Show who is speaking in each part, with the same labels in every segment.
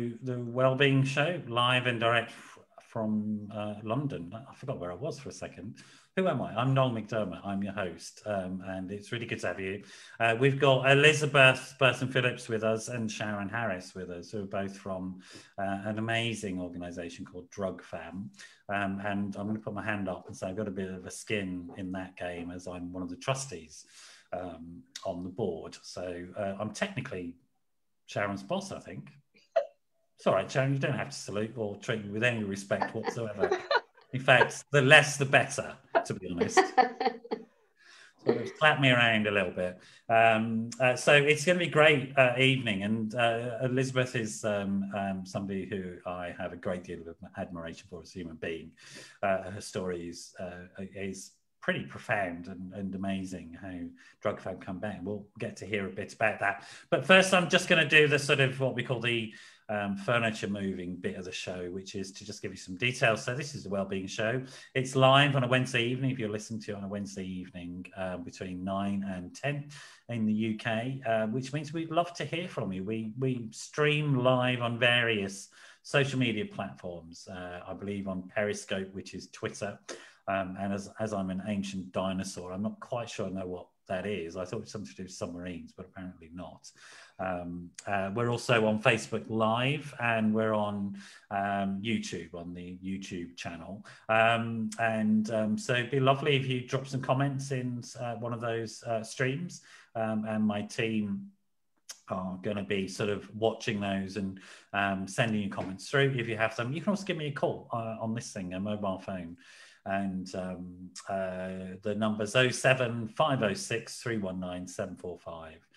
Speaker 1: the Wellbeing Show, live and direct from London. I forgot where I was for a second. Who am I? I'm Noel McDermott. I'm your host, and it's really good to have you. We've got Elizabeth Burton-Phillips with us and Sharon Harris with us, who are both from an amazing organisation called DrugFAM. And I'm going to put my hand up and say I've got a bit of a skin in that game, as I'm one of the trustees on the board. So I'm technically Sharon's boss, I think. It's all right, Sharon, you don't have to salute or treat me with any respect whatsoever. In fact, the less the better, to be honest. Sort of slap me around a little bit. So it's going to be a great evening. And Elizabeth is somebody who I have a great deal of admiration for as a human being. Her story is pretty profound and amazing how DrugFAM come back. We'll get to hear a bit about that. But first, I'm just going to do the sort of what we call the furniture moving bit of the show, which is to just give you some details. So this is the Wellbeing Show. It's live on a Wednesday evening, if you're listening to it on a Wednesday evening between 9 and 10 in the UK, which means we'd love to hear from you. We stream live on various social media platforms, I believe on Periscope, which is Twitter. And as I'm an ancient dinosaur, I'm not quite sure I know what that is. I thought it was something to do with submarines, but apparently not. We're also on Facebook Live, and we're on YouTube, on the YouTube channel. So it'd be lovely if you drop some comments in one of those streams, and my team are going to be sort of watching those and sending you comments through. If you have some, you can also give me a call on this thing, a mobile phone. And the number's 07506 319 745.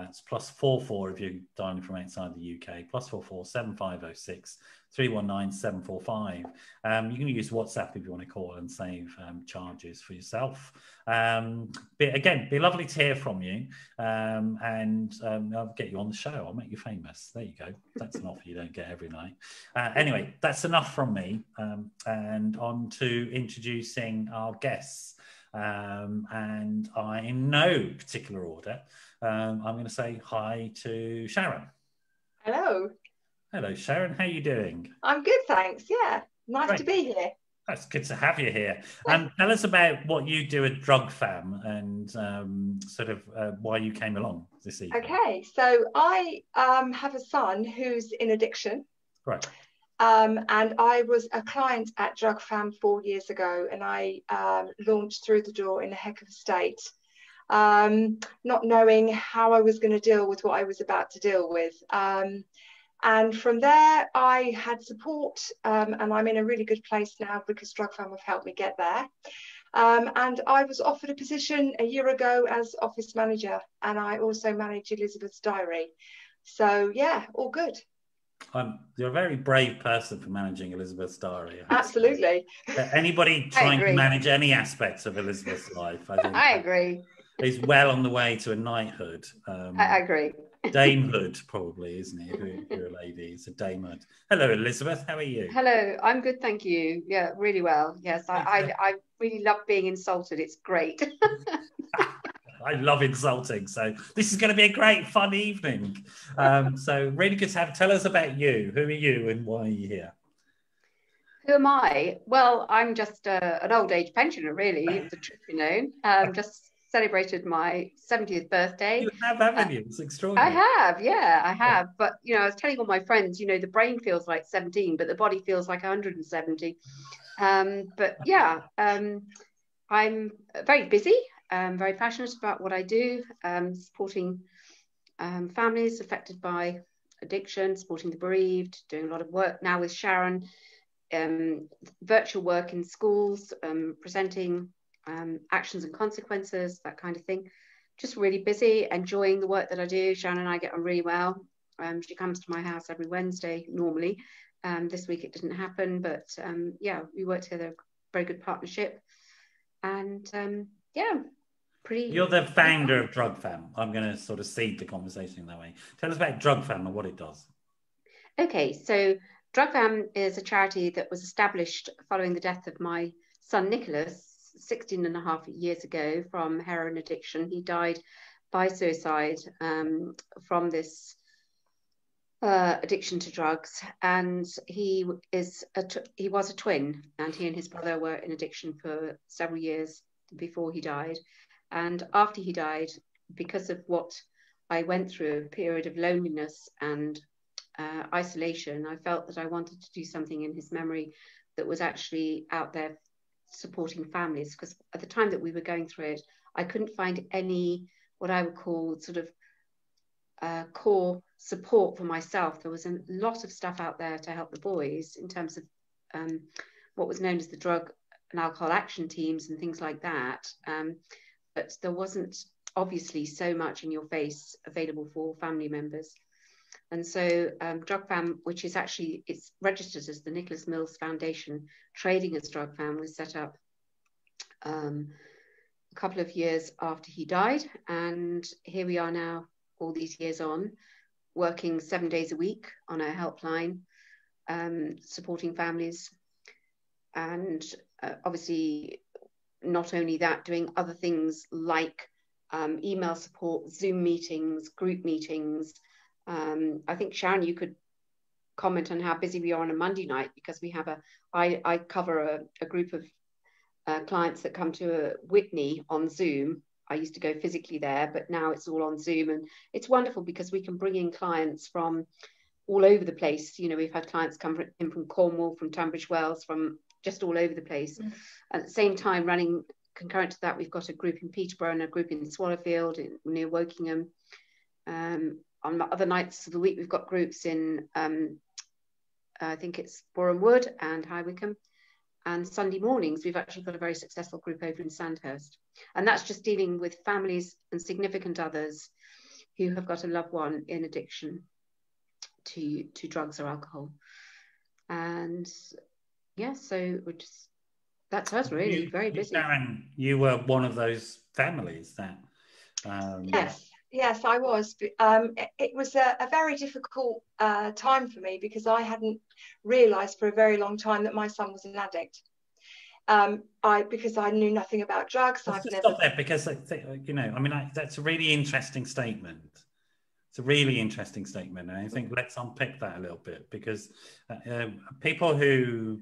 Speaker 1: It's +44 if you're dialing from outside the UK, +44 7506 319 745. You can use WhatsApp if you want to call and save charges for yourself. Again, be lovely to hear from you, and I'll get you on the show. I'll make you famous. There you go. That's an offer you don't get every night. Anyway, that's enough from me, and on to introducing our guests. And I, in no particular order, I'm going to say hi to Sharon.
Speaker 2: Hello.
Speaker 1: Hello, Sharon. How are you doing?
Speaker 2: I'm good, thanks. Yeah, nice
Speaker 1: Great.
Speaker 2: to be here.
Speaker 1: That's good to have you here. Tell us about what you do at DrugFAM and sort of why you came along this evening.
Speaker 2: Okay, so I have a son who's in addiction.
Speaker 1: Right.
Speaker 2: And I was a client at DrugFAM 4 years ago, and I launched through the door in a heck of a state, not knowing how I was going to deal with what I was about to deal with. And from there, I had support, and I'm in a really good place now because DrugFAM have helped me get there. And I was offered a position a year ago as office manager, and I also manage Elizabeth's diary. So yeah, all good.
Speaker 1: You're a very brave person for managing Elizabeth's diary.
Speaker 2: Absolutely.
Speaker 1: Anybody trying to manage any aspects of Elizabeth's life, I think,
Speaker 2: I agree,
Speaker 1: is well on the way to a knighthood.
Speaker 2: I agree.
Speaker 1: Damehood, probably, isn't it? If you're a lady, it's a damehood. Hello, Elizabeth. How are you?
Speaker 3: Hello, I'm good, thank you. Yeah, really well. Yes, I really love being insulted. It's great.
Speaker 1: I love insulting. So this is going to be a great, fun evening. So really good to have. Tell us about you. Who are you and why are you here?
Speaker 3: Who am I? Well, I'm just an old age pensioner, really. It's the truth, you know. Just celebrated my 70th birthday.
Speaker 1: You have, haven't you? It's extraordinary.
Speaker 3: I have, yeah, I have. But, you know, I was telling all my friends, you know, the brain feels like 17, but the body feels like 170. But yeah, I'm very busy. Very passionate about what I do, supporting families affected by addiction, supporting the bereaved, doing a lot of work now with Sharon, virtual work in schools, presenting actions and consequences, that kind of thing. Just really busy, enjoying the work that I do. Sharon and I get on really well. She comes to my house every Wednesday normally. This week it didn't happen, but yeah, we work together, very good partnership. And yeah,
Speaker 1: You're the founder of DrugFAM. I'm going to sort of seed the conversation that way. Tell us about DrugFAM and what it does.
Speaker 3: Okay, so DrugFAM is a charity that was established following the death of my son Nicholas 16 and a half years ago from heroin addiction. He died by suicide from this addiction to drugs, and he was a twin, and he and his brother were in addiction for several years before he died. And after he died, because of what I went through, a period of loneliness and isolation, I felt that I wanted to do something in his memory that was actually out there supporting families, because at the time that we were going through it, I couldn't find any what I would call sort of core support for myself. There was a lot of stuff out there to help the boys in terms of what was known as the drug and alcohol action teams and things like that, but there wasn't obviously so much in your face available for family members. And so DrugFAM, which is actually, it's registered as the Nicholas Mills Foundation, trading as DrugFAM, was set up a couple of years after he died, and here we are now, all these years on, working 7 days a week on a helpline, supporting families, and obviously not only that, doing other things like email support, Zoom meetings, group meetings. I think, Sharon, you could comment on how busy we are on a Monday night, because we have I cover a group of clients that come to Whitney on Zoom. I used to go physically there, but now it's all on Zoom, and it's wonderful because we can bring in clients from all over the place. You know, we've had clients come in from Cornwall, from Tunbridge Wells, from just all over the place. At the same time, running concurrent to that, we've got a group in Peterborough and a group in Swallowfield near Wokingham. On other nights of the week, we've got groups in, I think it's Boreham Wood and High Wycombe. And Sunday mornings, we've actually got a very successful group over in Sandhurst. And that's just dealing with families and significant others who have got a loved one in addiction to drugs or alcohol. And yeah, so that's us really, very busy.
Speaker 1: Sharon, you were one of those families that...
Speaker 2: Yes, I was. It was a very difficult time for me, because I hadn't realised for a very long time that my son was an addict. Because I knew nothing about drugs.
Speaker 1: Let's just stop there, because you know, I mean, that's a really interesting statement. It's a really interesting statement, and I think let's unpick that a little bit, because people who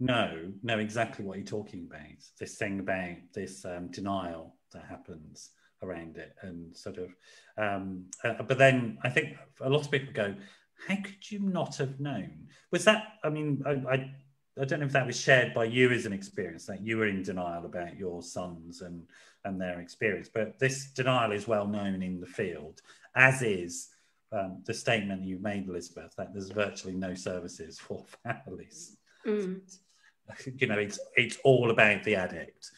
Speaker 1: know exactly what you're talking about. This thing about this denial that happens around it, and sort of but then I think a lot of people go, how could you not have known? Was that, I mean, I don't know if that was shared by you as an experience, that you were in denial about your sons and their experience, but this denial is well known in the field, as is the statement you've made, Elizabeth, that there's virtually no services for families. You know, it's all about the addict.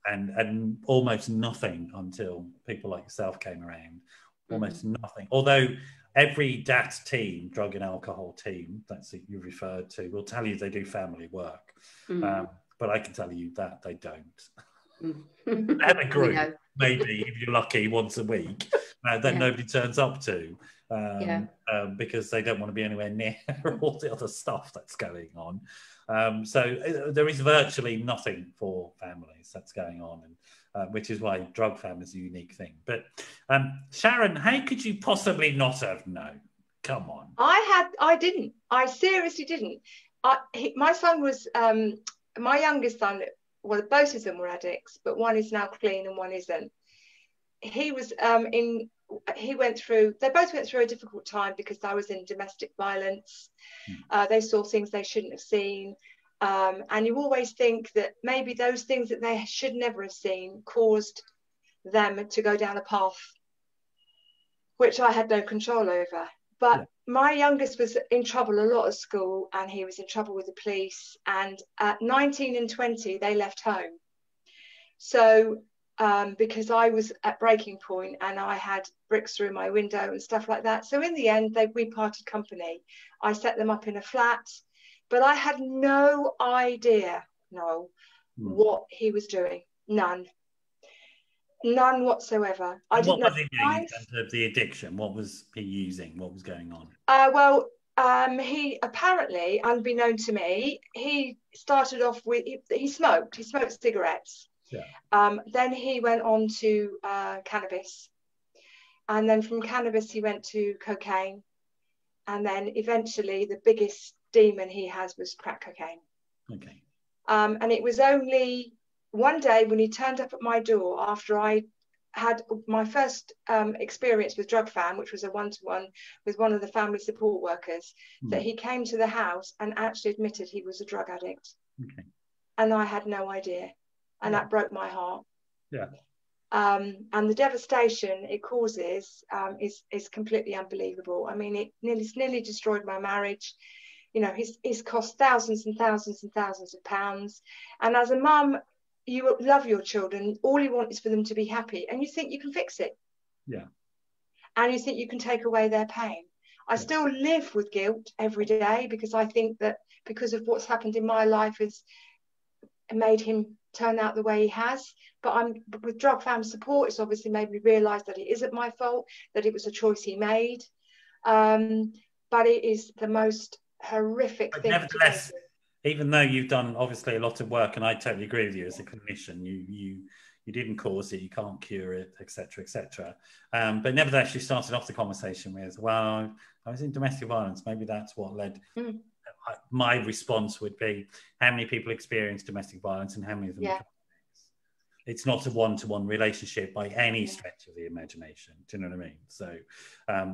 Speaker 1: And almost nothing until people like yourself came around. Almost nothing. Although every DAT team, drug and alcohol team, that's it you referred to, will tell you they do family work. But I can tell you that they don't. They have a group, maybe, if you're lucky, once a week, that nobody turns up to. Because they don't want to be anywhere near all the other stuff that's going on. So there is virtually nothing for families that's going on, and which is why DrugFAM is a unique thing. But Sharon, how could you possibly not have known? Come on.
Speaker 2: I didn't. I seriously didn't. My son was, my youngest son, well, both of them were addicts, but one is now clean and one isn't. He was they both went through a difficult time, because I was in domestic violence. They saw things they shouldn't have seen. And you always think that maybe those things that they should never have seen caused them to go down a path which I had no control over. But my youngest was in trouble a lot at school, and he was in trouble with the police. And at 19 and 20, they left home. So because I was at breaking point and I had bricks through my window and stuff like that. So in the end, we parted company. I set them up in a flat, but I had no idea, what he was doing. None whatsoever.
Speaker 1: What was he doing in terms of the addiction? What was he using? What was going on?
Speaker 2: He apparently, unbeknown to me, he started off with, he smoked cigarettes. Then he went on to cannabis, and then from cannabis he went to cocaine, And then eventually the biggest demon he has was crack cocaine.
Speaker 1: Okay.
Speaker 2: And it was only one day when he turned up at my door after I had my first experience with DrugFam, which was a one-to-one with one of the family support workers, that he came to the house and actually admitted he was a drug addict.
Speaker 1: Okay.
Speaker 2: And I had no idea. And that broke my heart.
Speaker 1: Yeah.
Speaker 2: And the devastation it causes is completely unbelievable. I mean, it nearly destroyed my marriage. You know, he's cost thousands and thousands and thousands of pounds. And as a mum, you love your children. All you want is for them to be happy. And you think you can fix it.
Speaker 1: Yeah.
Speaker 2: And you think you can take away their pain. I still live with guilt every day, because I think that because of what's happened in my life has made him turn out the way he has. But with DrugFam support, it's obviously made me realise that it isn't my fault, that it was a choice he made. But it is the most horrific thing.
Speaker 1: Nevertheless, even though you've done obviously a lot of work, and I totally agree with you as a clinician, you didn't cause it, you can't cure it, etc., etc. But nevertheless, you started off the conversation with, well, I was in domestic violence. Maybe that's what led. My response would be, how many people experience domestic violence and how many of them? It's not a one-to-one relationship by any stretch of the imagination. Do you know what I mean? So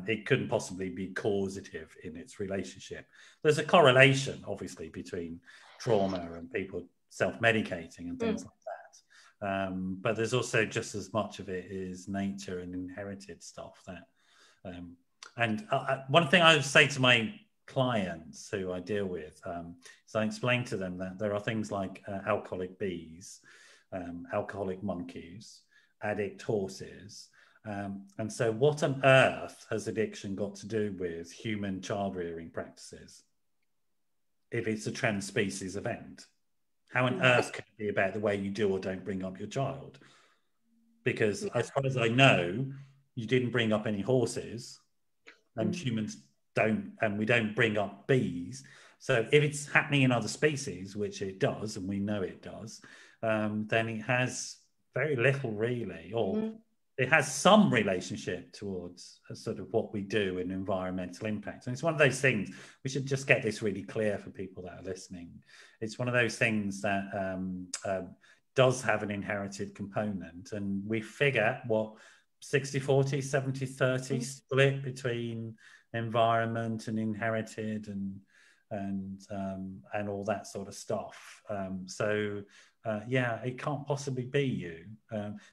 Speaker 1: it couldn't possibly be causative in its relationship. There's a correlation, obviously, between trauma and people self-medicating and things like that. But there's also just as much of it is nature and inherited stuff. And one thing I would say to my clients who I deal with, is I explain to them that there are things like alcoholic bees, alcoholic monkeys, addict horses. And so what on earth has addiction got to do with human child rearing practices if it's a trans-species event? How on earth can it be about the way you do or don't bring up your child? Because as far as I know, you didn't bring up any horses, and humans don't, and we don't bring up bees. So if it's happening in other species, which it does, and we know it does, then it has very little really, or it has some relationship towards sort of what we do in environmental impact. And it's one of those things, we should just get this really clear for people that are listening. It's one of those things that does have an inherited component, and we figure what 60-40, 70-30 split between environment and inherited and all that sort of stuff. Yeah, it can't possibly be you.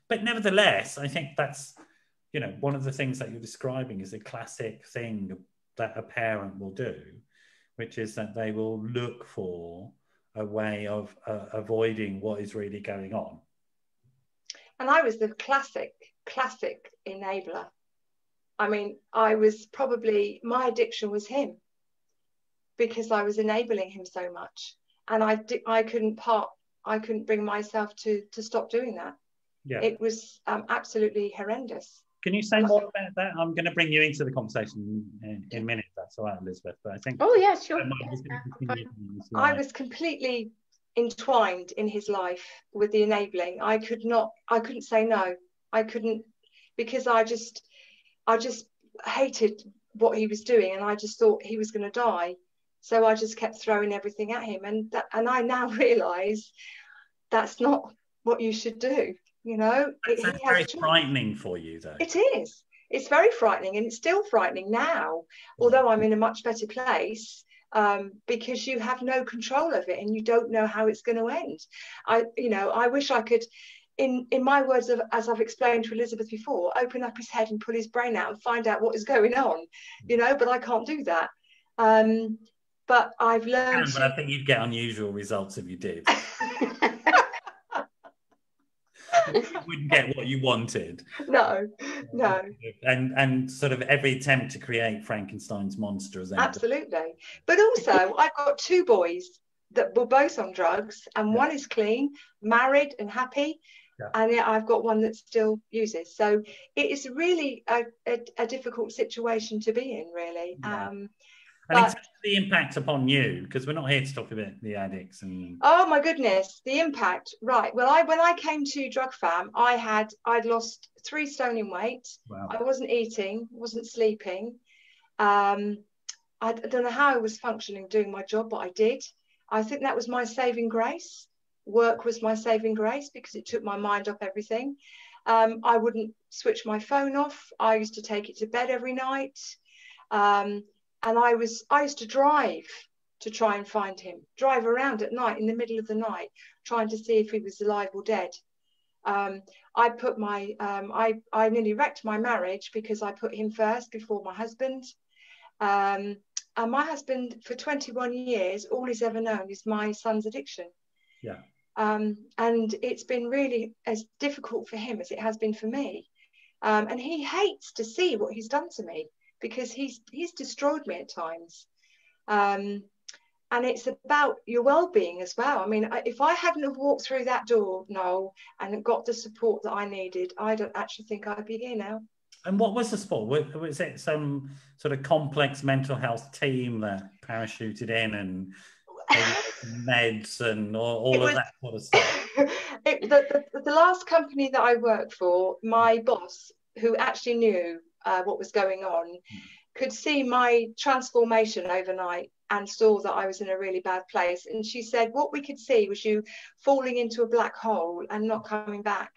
Speaker 1: But nevertheless, I think that's, you know, one of the things that you're describing is a classic thing that a parent will do, which is that they will look for a way of avoiding what is really going on.
Speaker 2: And I was the classic enabler. I mean, I was probably, my addiction was him, because I was enabling him so much, and I couldn't bring myself to stop doing that. Yeah, it was absolutely horrendous.
Speaker 1: Can you say more about that? I'm going to bring you into the conversation in a minute. That's all right, Elizabeth. But I think.
Speaker 3: Oh yeah, sure.
Speaker 2: I was completely entwined in his life with the enabling. I couldn't say no. I couldn't, because I just hated what he was doing, and I just thought he was going to die. So I just kept throwing everything at him, and I now realise that's not what you should do. You know,
Speaker 1: it's very frightening for you, though.
Speaker 2: It is. It's very frightening, and it's still frightening now. Although I'm in a much better place, because you have no control of it, and you don't know how it's going to end. I wish I could, in my words, as I've explained to Elizabeth before, open up his head and pull his brain out and find out what is going on. You know, but I can't do that. But I've learned.
Speaker 1: But I think you'd get unusual results if you did. You wouldn't get what you wanted.
Speaker 2: No.
Speaker 1: And sort of every attempt to create Frankenstein's monster as
Speaker 2: absolutely. But also, I've got two boys that were both on drugs, and one is clean, married, and happy. Yeah. And yet I've got one that still uses. So it is really a difficult situation to be in, really.
Speaker 1: Yeah. And in terms of the impact upon you, because we're not here to talk about the addicts and.
Speaker 2: Oh my goodness, the impact! Right. Well, when I came to DrugFam, I'd lost 3 stone in weight. Wow. I wasn't eating, wasn't sleeping. I don't know how I was functioning doing my job, but I did. I think that was my saving grace. Work was my saving grace because it took my mind off everything. I wouldn't switch my phone off. I used to take it to bed every night. And I used to drive to try and find him, drive around at night in the middle of the night, trying to see if he was alive or dead. I put my, I nearly wrecked my marriage because I put him first before my husband. And my husband, for 21 years, all he's ever known is my son's addiction.
Speaker 1: Yeah.
Speaker 2: And it's been really as difficult for him as it has been for me. And he hates to see what he's done to me because he's destroyed me at times. And it's about your well-being as well. I mean, if I hadn't have walked through that door, Noel, and got the support that I needed, I don't actually think I'd be here now.
Speaker 1: And what was the support? Was it some sort of complex mental health team that parachuted in and meds and all of that sort of stuff?
Speaker 2: The last company that I worked for, my boss, who actually knew what was going on, could see my transformation overnight and saw that I was in a really bad place. And she said, what we could see was you falling into a black hole and not coming back.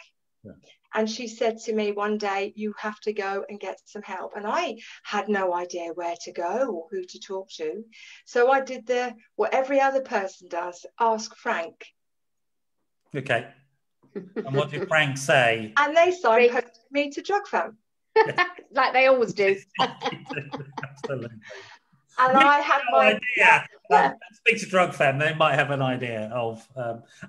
Speaker 2: Yeah. And she said to me one day, you have to go and get some help. And I had no idea where to go or who to talk to. So I did what every other person does, ask Frank.
Speaker 1: Okay. And what did Frank say?
Speaker 2: And they signposted me to DrugFAM.
Speaker 3: Like they always do.
Speaker 1: Absolutely.
Speaker 2: And I had
Speaker 1: no idea. Speak to DrugFAM, they might have an idea of.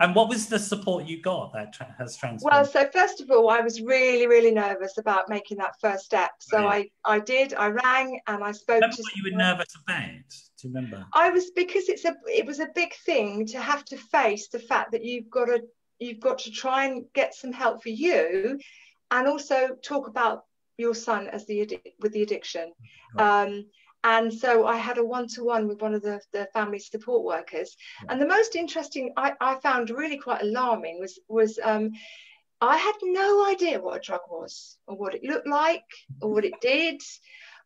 Speaker 1: And what was the support you got that has transformed?
Speaker 2: Well, so first of all, I was really, really nervous about making that first step. So I rang and I spoke
Speaker 1: remember
Speaker 2: to.
Speaker 1: What you were nervous about? Do you remember?
Speaker 2: I was, because it was a big thing to have to face the fact that you've got to try and get some help for you, and also talk about your son as with the addiction. Right. And so I had a one-to-one with one of the family support workers. Yeah. And the most interesting, I found really quite alarming was I had no idea what a drug was or what it looked like or what it did.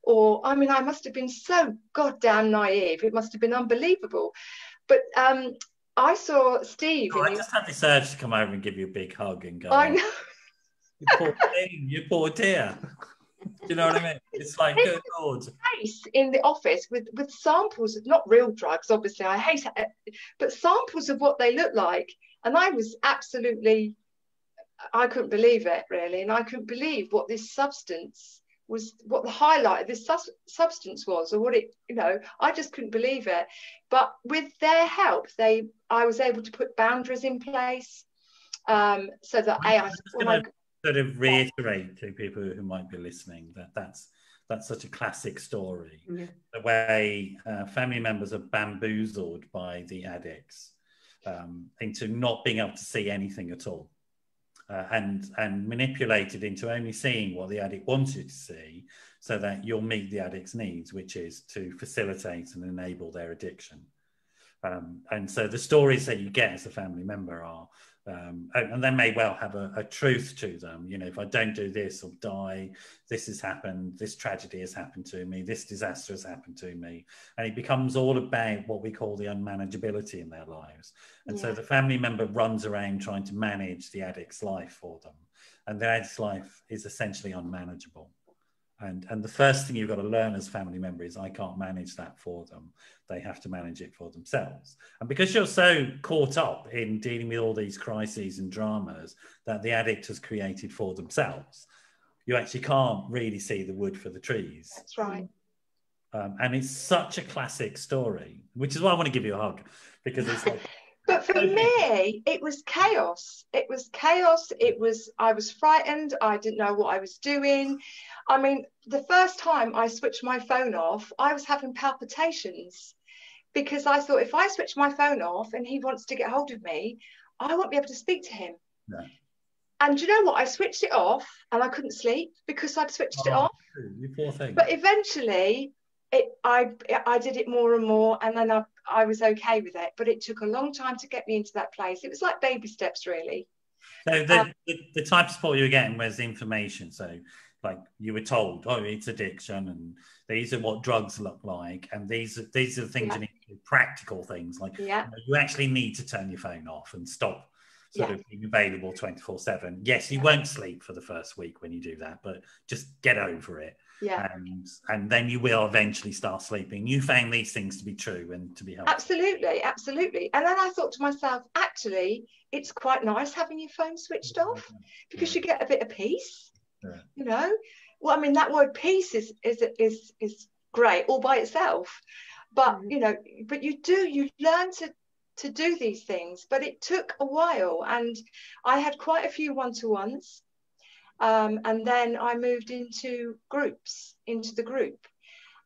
Speaker 2: Or, I mean, I must have been so goddamn naive. It must have been unbelievable. But I saw Steve.
Speaker 1: I just had this urge to come over and give you a big hug and go,
Speaker 2: I know.
Speaker 1: You poor thing, you poor dear. Do you know what I mean? It's like, good Lord.
Speaker 2: Place in the office with samples of, not real drugs, obviously, I hate it, but samples of what they look like. And I was absolutely, I couldn't believe it, really. And I couldn't believe what this substance was, what the highlight of this substance was, or what it, I just couldn't believe it. But with their help, I was able to put boundaries in place so that
Speaker 1: sort of reiterate to people who might be listening that's such a classic story. Yeah. The way family members are bamboozled by the addicts into not being able to see anything at all, and manipulated into only seeing what the addict wants you to see, so that you'll meet the addict's needs, which is to facilitate and enable their addiction. And so the stories that you get as a family member are, and they may well have a truth to them. If I don't do this, I'll die. This has happened. This tragedy has happened to me. This disaster has happened to me. And it becomes all about what we call the unmanageability in their lives. And so the family member runs around trying to manage the addict's life for them. And the addict's life is essentially unmanageable. And the first thing you've got to learn as a family member is, I can't manage that for them. They have to manage it for themselves. And because you're so caught up in dealing with all these crises and dramas that the addict has created for themselves, you actually can't really see the wood for the trees.
Speaker 2: That's right.
Speaker 1: And it's such a classic story, which is why I want to give you a hug, because it's like...
Speaker 2: But for me, it was chaos. It was chaos. I was frightened. I didn't know what I was doing. I mean, the first time I switched my phone off, I was having palpitations, because I thought, if I switch my phone off and he wants to get hold of me, I won't be able to speak to him. No. And do you know what? I switched it off and I couldn't sleep because I'd switched it off.
Speaker 1: You poor thing.
Speaker 2: But eventually, I did it more and more, and then I was okay with it. But it took a long time to get me into that place. It was like baby steps, really.
Speaker 1: So the type of support you were getting was information. So Like you were told, oh, it's addiction, and these are what drugs look like, and these are the things you need to do, practical things like you actually need to turn your phone off and stop sort of being available 24/7. Yes, you won't sleep for the first week when you do that, but just get over it. And then you will eventually start sleeping. You found these things to be true and to be helpful.
Speaker 2: Absolutely. And then I thought to myself, actually, it's quite nice having your phone switched off, because you get a bit of peace. You know, well, I mean, that word peace is great all by itself, but you know, but you learn to do these things. But it took a while, and I had quite a few one-to-ones, and then I moved into the group,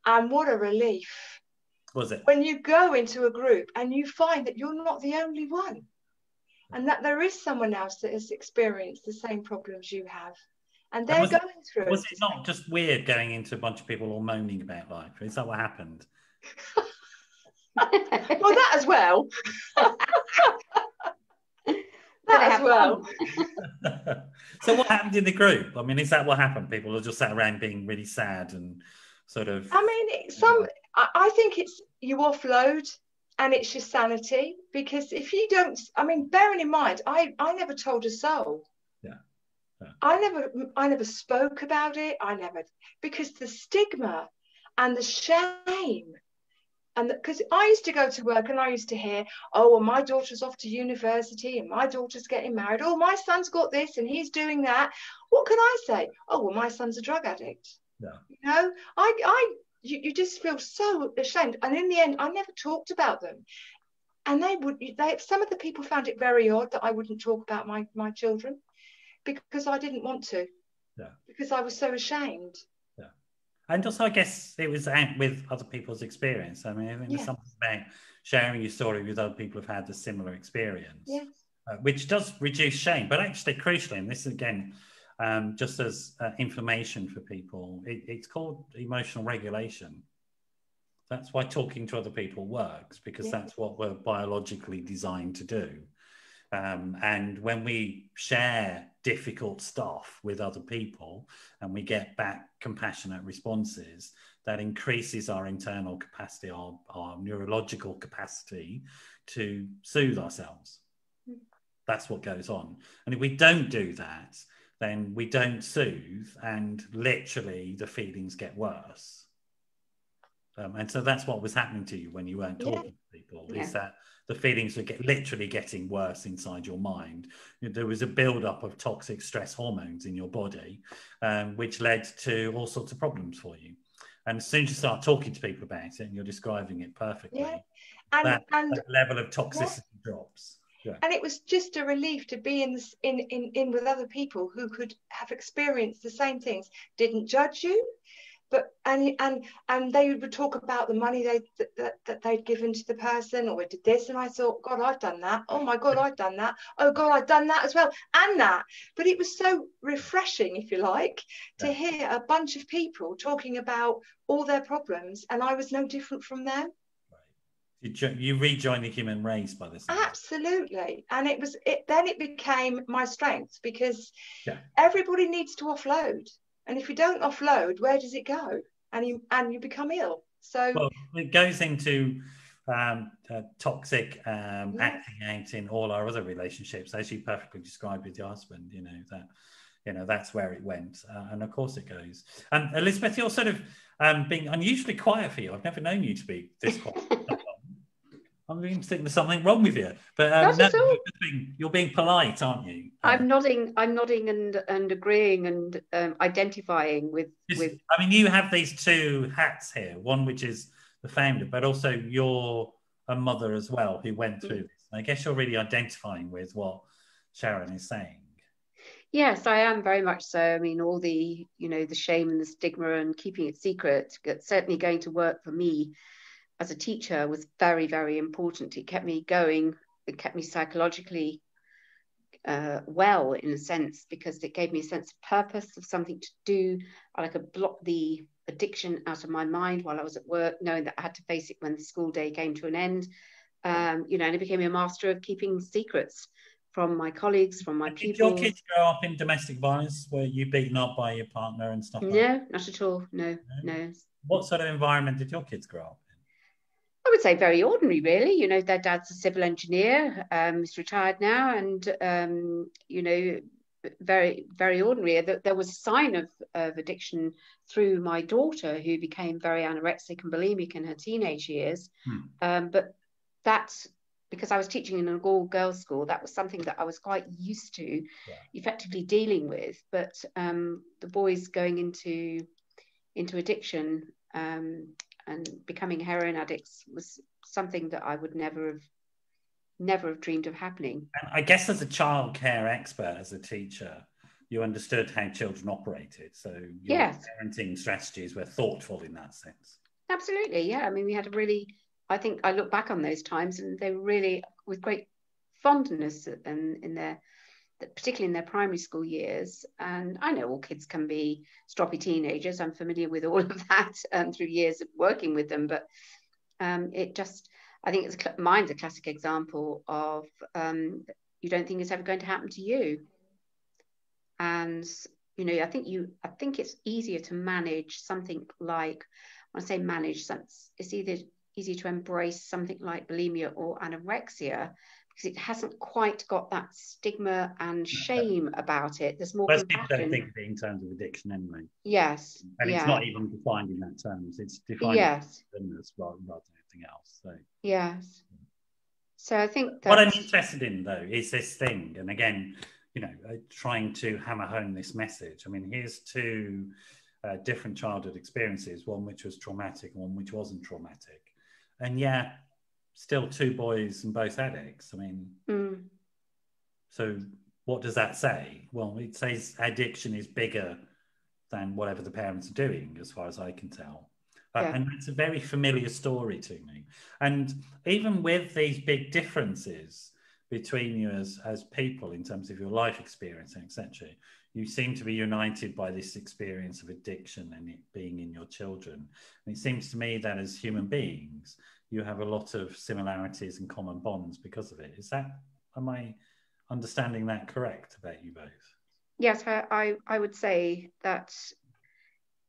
Speaker 2: and what a relief
Speaker 1: was it
Speaker 2: when you go into a group and you find that you're not the only one, and that there is someone else that has experienced the same problems you have. And they're going through it.
Speaker 1: Was it not just weird going into a bunch of people all moaning about life? Is that what happened?
Speaker 2: Well, that as well. That as well.
Speaker 1: So what happened in the group? I mean, is that what happened? People are just sat around being really sad and sort of...
Speaker 2: I mean, I think it's you offload, and it's your sanity. Because if you don't... I mean, bearing in mind, I never told a soul. I never spoke about it. Because the stigma and the shame, and because I used to go to work and I used to hear, oh, well, my daughter's off to university and my daughter's getting married. Oh, my son's got this and he's doing that. What can I say? Oh, well, my son's a drug addict. You know, you just feel so ashamed. And in the end, I never talked about them. And some of the people found it very odd that I wouldn't talk about my children. Because I didn't want to. Because I was so ashamed.
Speaker 1: And also, I guess it was out with other people's experience. I mean, I think there's something about sharing your story with other people who've had a similar experience, which does reduce shame. But actually, crucially, and this is again, just as information for people, it's called emotional regulation. That's why talking to other people works, because that's what we're biologically designed to do. And when we share difficult stuff with other people and we get back compassionate responses, that increases our internal capacity, our neurological capacity to soothe ourselves. That's what goes on. And if we don't do that, then we don't soothe, and literally the feelings get worse. And so that's what was happening to you when you weren't talking to people, is that the feelings were literally getting worse inside your mind. There was a buildup of toxic stress hormones in your body, which led to all sorts of problems for you. And as soon as you start talking to people about it, and you're describing it perfectly, that level of toxicity drops.
Speaker 2: And it was just a relief to be in with other people who could have experienced the same things, didn't judge you. But and they would talk about the money that they'd given to the person, or did this, and I thought, God, I've done that. Oh my God, I've done that. Oh God, I've done that as well, and that. But it was so refreshing, if you like, to hear a bunch of people talking about all their problems, and I was no different from them.
Speaker 1: You rejoined the human race by this time.
Speaker 2: Absolutely, and then it became my strength, because everybody needs to offload. And if you don't offload, where does it go? And you become ill. So
Speaker 1: it goes into toxic acting out in all our other relationships, as you perfectly described with your husband. That's where it went, and of course it goes. Elizabeth, you're sort of being unusually quiet for you. I've never known you to be this quiet. I'm beginning to think there's something wrong with you, but you're being polite, aren't you?
Speaker 3: I'm nodding and agreeing and identifying with.
Speaker 1: I mean, you have these two hats here. One which is the founder, but also you're a mother as well who went through this. And I guess you're really identifying with what Sharon is saying.
Speaker 3: Yes, I am very much so. I mean, all the the shame and the stigma and keeping it secret, certainly going to work for me as a teacher was very, very important. It kept me going. It kept me psychologically well, in a sense, because it gave me a sense of purpose, of something to do. I could block the addiction out of my mind while I was at work, knowing that I had to face it when the school day came to an end. And it became a master of keeping secrets from my colleagues, from my
Speaker 1: Did
Speaker 3: pupils.
Speaker 1: your kids grow up in domestic violence? Were you beaten up by your partner and stuff like that?
Speaker 3: No, not at all. No.
Speaker 1: What sort of environment did your kids grow up in?
Speaker 3: I would say very ordinary, really. You know, their dad's a civil engineer. He's retired now, and you know, very, very ordinary. There was a sign of addiction through my daughter, who became very anorexic and bulimic in her teenage years. But that's because I was teaching in an all-girls school. That was something that I was quite used to, effectively dealing with. But the boys going into addiction and becoming heroin addicts was something that I would never have dreamed of happening.
Speaker 1: And I guess as a childcare expert, as a teacher, you understood how children operated. So your parenting strategies were thoughtful in that sense.
Speaker 3: Absolutely, yeah. I mean, we had a really, I think I look back on those times and they were really with great fondness in their, particularly in their primary school years. And I know all kids can be stroppy teenagers. I'm familiar with all of that through years of working with them. But it just, I think mine's a classic example of you don't think it's ever going to happen to you. And, you know, I think it's easier to manage something like, when I say manage, it's either easier to embrace something like bulimia or anorexia, because it hasn't quite got that stigma and shame about it. There's more compassion.
Speaker 1: People don't think of it in terms of addiction anyway.
Speaker 3: Yes.
Speaker 1: And it's not even defined in that terms. It's defined as illness rather than anything else. So.
Speaker 3: Yes. So I think
Speaker 1: what I'm interested in, though, is this thing. And again, you know, trying to hammer home this message. I mean, here's two different childhood experiences, one which was traumatic and one which wasn't traumatic. And still two boys and both addicts. I mean, so what does that say? Well, it says addiction is bigger than whatever the parents are doing, as far as I can tell. And it's a very familiar story to me. And even with these big differences between you as people in terms of your life experience, etc., you seem to be united by this experience of addiction and it being in your children. And it seems to me that as human beings, you have a lot of similarities and common bonds because of it. Am I understanding that correct about you both?
Speaker 3: Yes, I would say that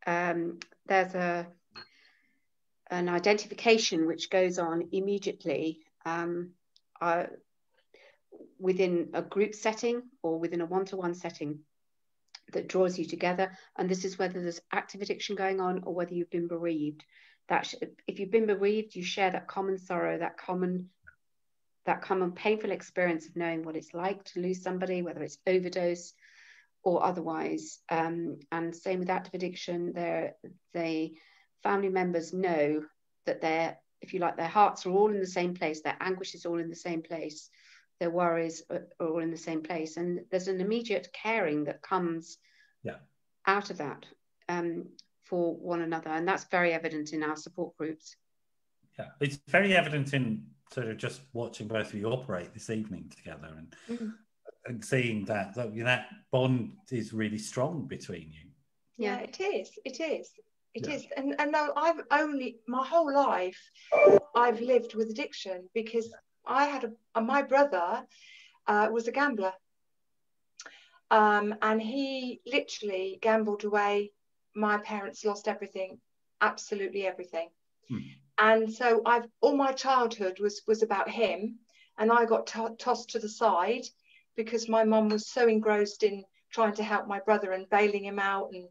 Speaker 3: there's an identification which goes on immediately within a group setting or within a one-to-one setting that draws you together. And this is whether there's active addiction going on or whether you've been bereaved. That if you've been bereaved, you share that common sorrow, that common painful experience of knowing what it's like to lose somebody, whether it's overdose or otherwise. And same with active addiction, the family members know that their hearts are all in the same place, their anguish is all in the same place, their worries are all in the same place. And there's an immediate caring that comes out of that for one another. And that's very evident in our support groups.
Speaker 1: Yeah, it's very evident in sort of just watching both of you operate this evening together and seeing that bond is really strong between you.
Speaker 2: Yeah, it is. And I've only, my whole life, I've lived with addiction because I had my brother was a gambler. And he literally gambled away. My parents lost everything, absolutely everything. And so all my childhood was about him, and I got tossed to the side because my mum was so engrossed in trying to help my brother and bailing him out and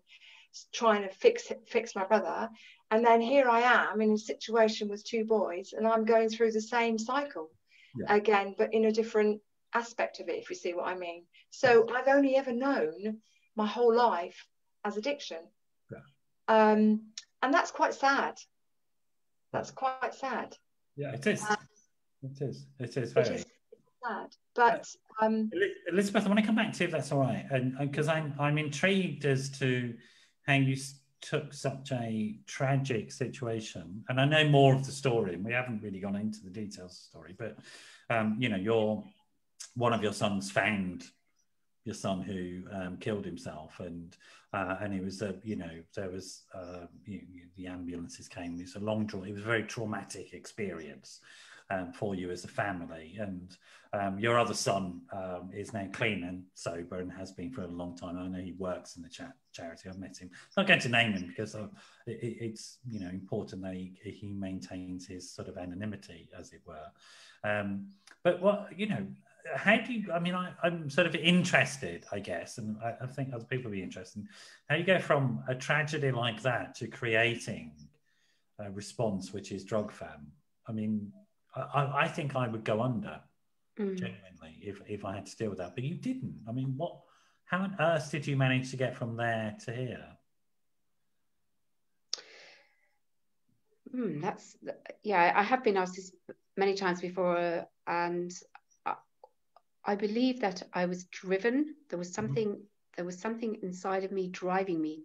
Speaker 2: trying to fix my brother. And then here I am in a situation with two boys, and I'm going through the same cycle again, but in a different aspect of it, if you see what I mean. So I've only ever known my whole life as addiction. And that's quite sad. That's quite sad.
Speaker 1: Yeah, it is. It is very
Speaker 2: sad. But
Speaker 1: Elizabeth, I want to come back to you if that's all right, and because I'm intrigued as to how you took such a tragic situation, and I know more of the story, and we haven't really gone into the details of the story, but you know, one of your sons found your son who killed himself, and it was you know, there was the ambulances came. It was a very traumatic experience, for you as a family. And your other son is now clean and sober and has been for a long time. I know he works in the charity. I've met him. I'm not going to name him because it's important that he maintains his sort of anonymity, as it were. But what how do you? I mean, I'm sort of interested, I guess, and I think other people will be interested. How you go from a tragedy like that to creating a response, which is DrugFAM. I mean, I think I would go under, genuinely, if I had to deal with that. But you didn't. I mean, how on earth did you manage to get from there to here?
Speaker 3: I have been asked this many times before, and I believe that I was driven. There was something inside of me driving me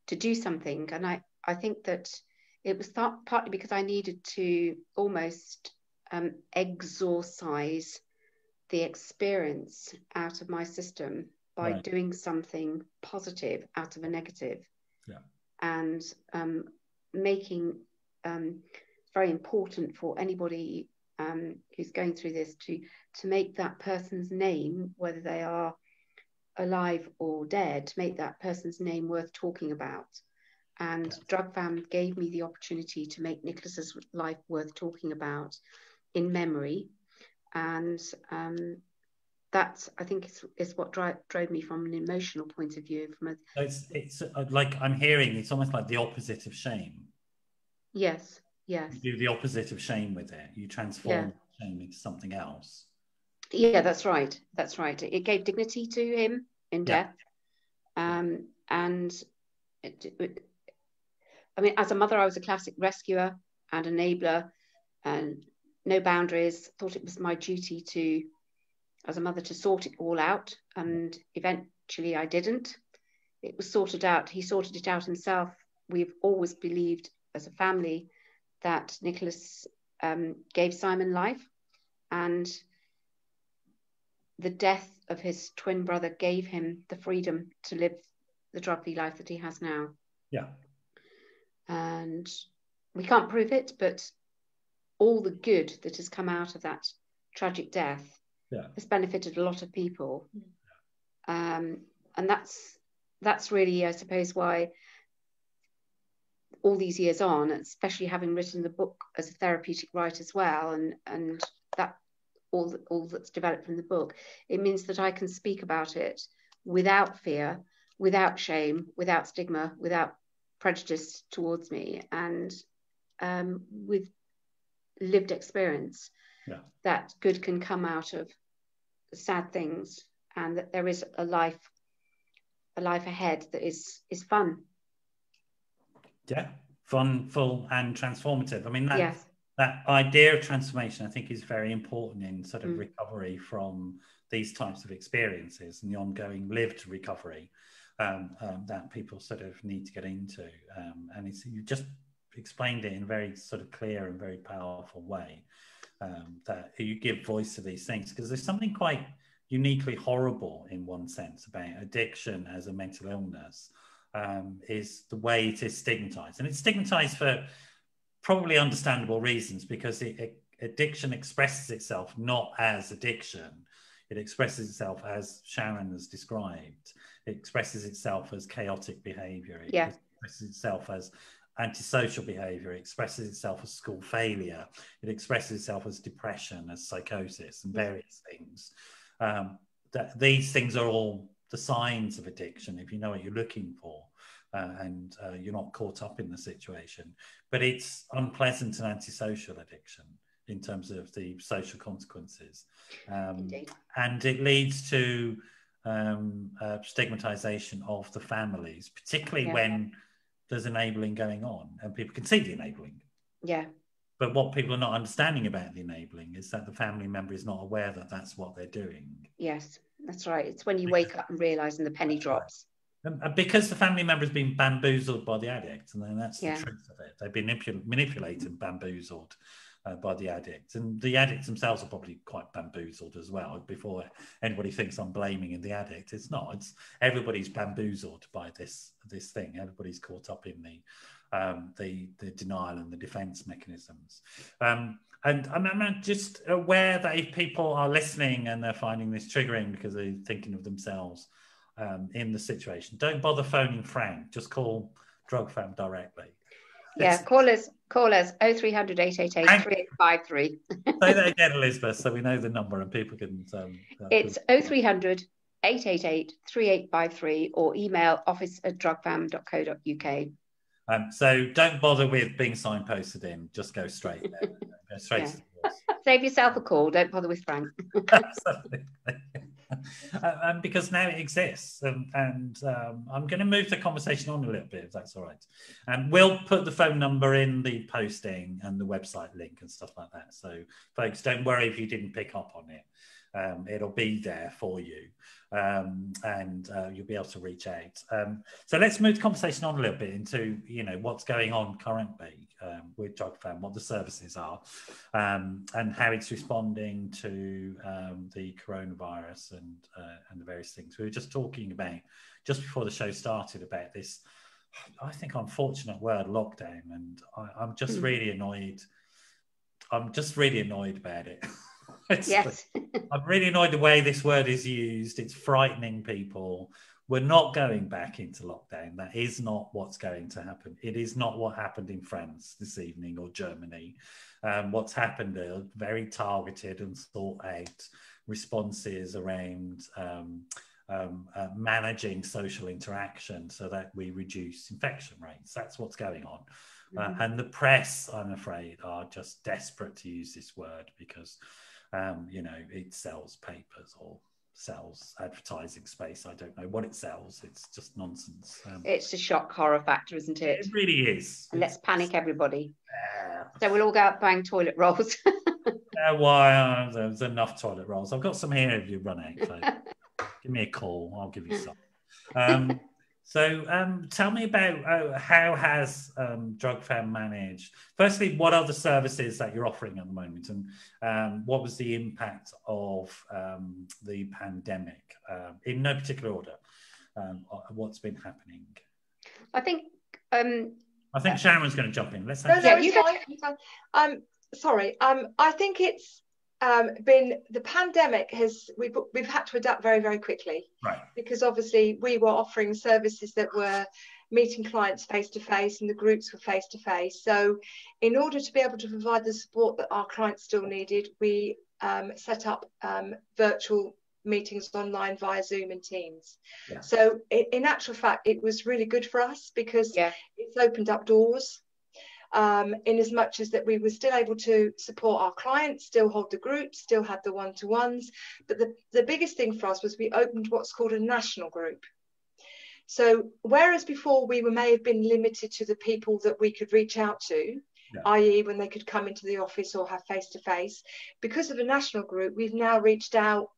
Speaker 3: to do something, and I think that it was partly because I needed to almost exorcise the experience out of my system by doing something positive out of a negative. And making it's very important for anybody who's going through this to make that person's name, whether they are alive or dead, to make that person's name worth talking about. And DrugFAM gave me the opportunity to make Nicholas's life worth talking about in memory. And that, I think, is what drove me from an emotional point of view.
Speaker 1: It's like I'm hearing, it's almost like the opposite of shame.
Speaker 3: Yes.
Speaker 1: You do the opposite of shame with it. You transform shame into something else.
Speaker 3: Yeah, that's right. That's right. It gave dignity to him in death. And I mean, as a mother, I was a classic rescuer and enabler, and no boundaries. Thought it was my duty as a mother, to sort it all out. And eventually I didn't. It was sorted out. He sorted it out himself. We've always believed as a family that Nicholas gave Simon life, and the death of his twin brother gave him the freedom to live the drug-free life that he has now.
Speaker 1: Yeah.
Speaker 3: And we can't prove it, but all the good that has come out of that tragic death has benefited a lot of people. And that's really, I suppose, why all these years on, especially having written the book as a therapeutic write as well, and that all that's developed from the book, it means that I can speak about it without fear, without shame, without stigma, without prejudice towards me, and with lived experience, that good can come out of sad things, and that there is a life ahead that is fun.
Speaker 1: Yeah, fun, full, and transformative. I mean, that idea of transformation, I think, is very important in sort of recovery from these types of experiences and the ongoing lived recovery that people sort of need to get into. And you just explained it in a very sort of clear and very powerful way, that you give voice to these things, because there's something quite uniquely horrible in one sense about addiction as a mental illness. Is the way it is stigmatized, and it's stigmatized for probably understandable reasons, because addiction expresses itself not as addiction. It expresses itself as Sharon has described. It expresses itself as chaotic behavior. It expresses itself as antisocial behavior. It expresses itself as school failure. It expresses itself as depression, as psychosis, and various things. That these things are all the signs of addiction, if you know what you're looking for, and you're not caught up in the situation. But it's unpleasant and antisocial addiction in terms of the social consequences. And it leads to stigmatization of the families, particularly when there's enabling going on and people can see the enabling.
Speaker 3: Yeah.
Speaker 1: But what people are not understanding about the enabling is that the family member is not aware that that's what they're doing.
Speaker 3: Yes, that's right. It's when you wake up and realise and the penny drops.
Speaker 1: Because the family member has been bamboozled by the addict, and then that's the truth of it. They've been manipulated and bamboozled by the addict. And the addicts themselves are probably quite bamboozled as well. Before anybody thinks I'm blaming the addict, it's not. It's everybody's bamboozled by this thing. Everybody's caught up in the denial and the defense mechanisms. And I'm just aware that if people are listening and they're finding this triggering because they're thinking of themselves in the situation, don't bother phoning Frank. Just call DrugFam directly.
Speaker 3: Yeah, call us 0300 888 3853.
Speaker 1: Say that again, Elizabeth, so we know the number and people can...
Speaker 3: it's 0300 888 3853 or email office@drugfam.co.uk.
Speaker 1: So don't bother with being signposted in, just go straight there. Go straight to the course.
Speaker 3: Save yourself a call, don't bother with Frank.
Speaker 1: Absolutely. Because now it exists, and I'm going to move the conversation on a little bit, if that's all right. We'll put the phone number in the posting and the website link and stuff like that. So folks, don't worry if you didn't pick up on it. It'll be there for you, and you'll be able to reach out. So let's move the conversation on a little bit into, you know, what's going on currently with DrugFam, what the services are, and how it's responding to the coronavirus and the various things. We were just talking about, just before the show started, about this, I think, unfortunate word lockdown, and I'm just really annoyed. I'm just really annoyed about it.
Speaker 3: Yes.
Speaker 1: I'm really annoyed the way this word is used. It's frightening people. We're not going back into lockdown. That is not what's going to happen. It is not what happened in France this evening or Germany. What's happened are very targeted and thought out responses around managing social interaction so that we reduce infection rates. That's what's going on. And the press, I'm afraid, are just desperate to use this word because you know, it sells papers or sells advertising space. I don't know what it sells. It's just nonsense.
Speaker 3: It's a shock horror factor, isn't it?
Speaker 1: It really is.
Speaker 3: And let's panic everybody. So we'll all go out buying toilet rolls.
Speaker 1: Why? There's enough toilet rolls. I've got some here if you run out. So give me a call. I'll give you some. So tell me about how has DrugFam managed, firstly, what are the services that you're offering at the moment, and what was the impact of the pandemic, in no particular order, what's been happening?
Speaker 3: I think
Speaker 1: Sharon's going to jump in. Let's
Speaker 2: sorry. I think it's been, the pandemic we've had to adapt very, very quickly,
Speaker 1: right? Because
Speaker 2: obviously we were offering services that were meeting clients face to face and the groups were face to face. So in order to be able to provide the support that our clients still needed, we set up virtual meetings online via Zoom and Teams. Yeah. So in actual fact, it was really good for us because it's opened up doors. In as much as that we were still able to support our clients, still hold the group, still had the one-to-ones. But the biggest thing for us was we opened what's called a national group. So whereas before we may have been limited to the people that we could reach out to, i.e. when they could come into the office or have face-to-face, because of a national group, we've now reached out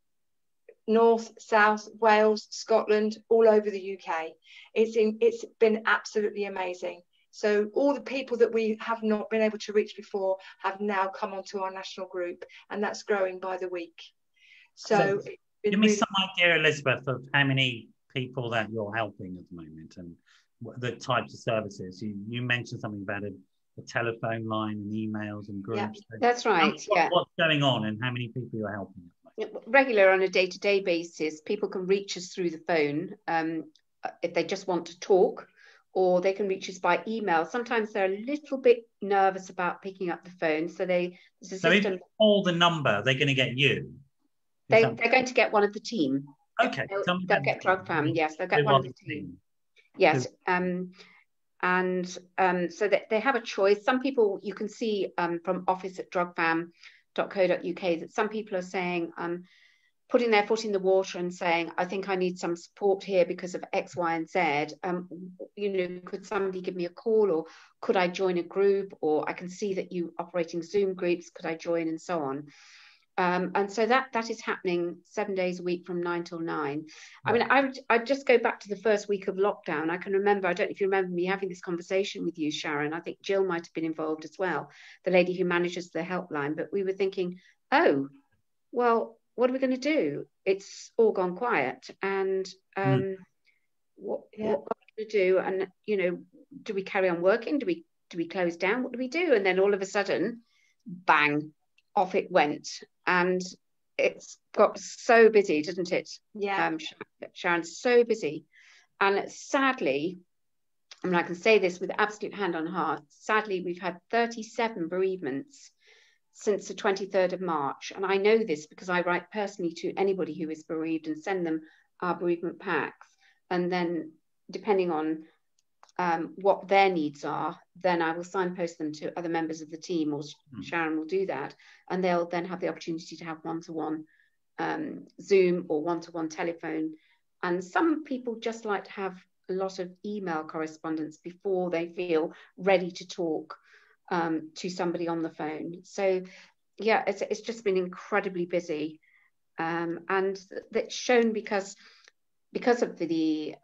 Speaker 2: North, South, Wales, Scotland, all over the UK. It's been absolutely amazing. So all the people that we have not been able to reach before have now come onto our national group, and that's growing by the week. So
Speaker 1: give me some idea, Elizabeth, of how many people that you're helping at the moment and the types of services. You mentioned something about a telephone line and emails and groups.
Speaker 3: Yeah, that's right.
Speaker 1: What's going on and how many people you're helping?
Speaker 3: Regular on a day-to-day basis, people can reach us through the phone if they just want to talk, or they can reach us by email. Sometimes they're a little bit nervous about picking up the phone. So there's a system.
Speaker 1: If you call the number, they're going to get you?
Speaker 3: They're going to get one of the team.
Speaker 1: Okay.
Speaker 3: They'll get DrugFam, yes. They'll get one of the team. Yes. So that they have a choice. Some people, you can see from office@drugfam.co.uk that some people are saying, putting their foot in the water and saying, I think I need some support here because of X, Y, and Z. Could somebody give me a call, or could I join a group, or I can see that you operating Zoom groups, could I join, and so on. And so that is happening 7 days a week from 9 till 9. I mean, I'd just go back to the first week of lockdown. I can remember, I don't know if you remember me having this conversation with you, Sharon. I think Jill might have been involved as well, the lady who manages the helpline. But we were thinking, oh, well, what are we going to do? It's all gone quiet. And what are we going to do? And, do we carry on working? Do we close down? What do we do? And then all of a sudden, bang, off it went. And it's got so busy, didn't it?
Speaker 2: Yeah.
Speaker 3: Sharon, so busy. And sadly, I mean, I can say this with absolute hand on heart, sadly, we've had 37 bereavements since the 23rd of March. And I know this because I write personally to anybody who is bereaved and send them our bereavement packs. And then depending on what their needs are, then I will signpost them to other members of the team, or Sharon will do that. And they'll then have the opportunity to have one-to-one Zoom or one-to-one telephone. And some people just like to have a lot of email correspondence before they feel ready to talk to somebody on the phone. So yeah, it's just been incredibly busy, and that's shown because of the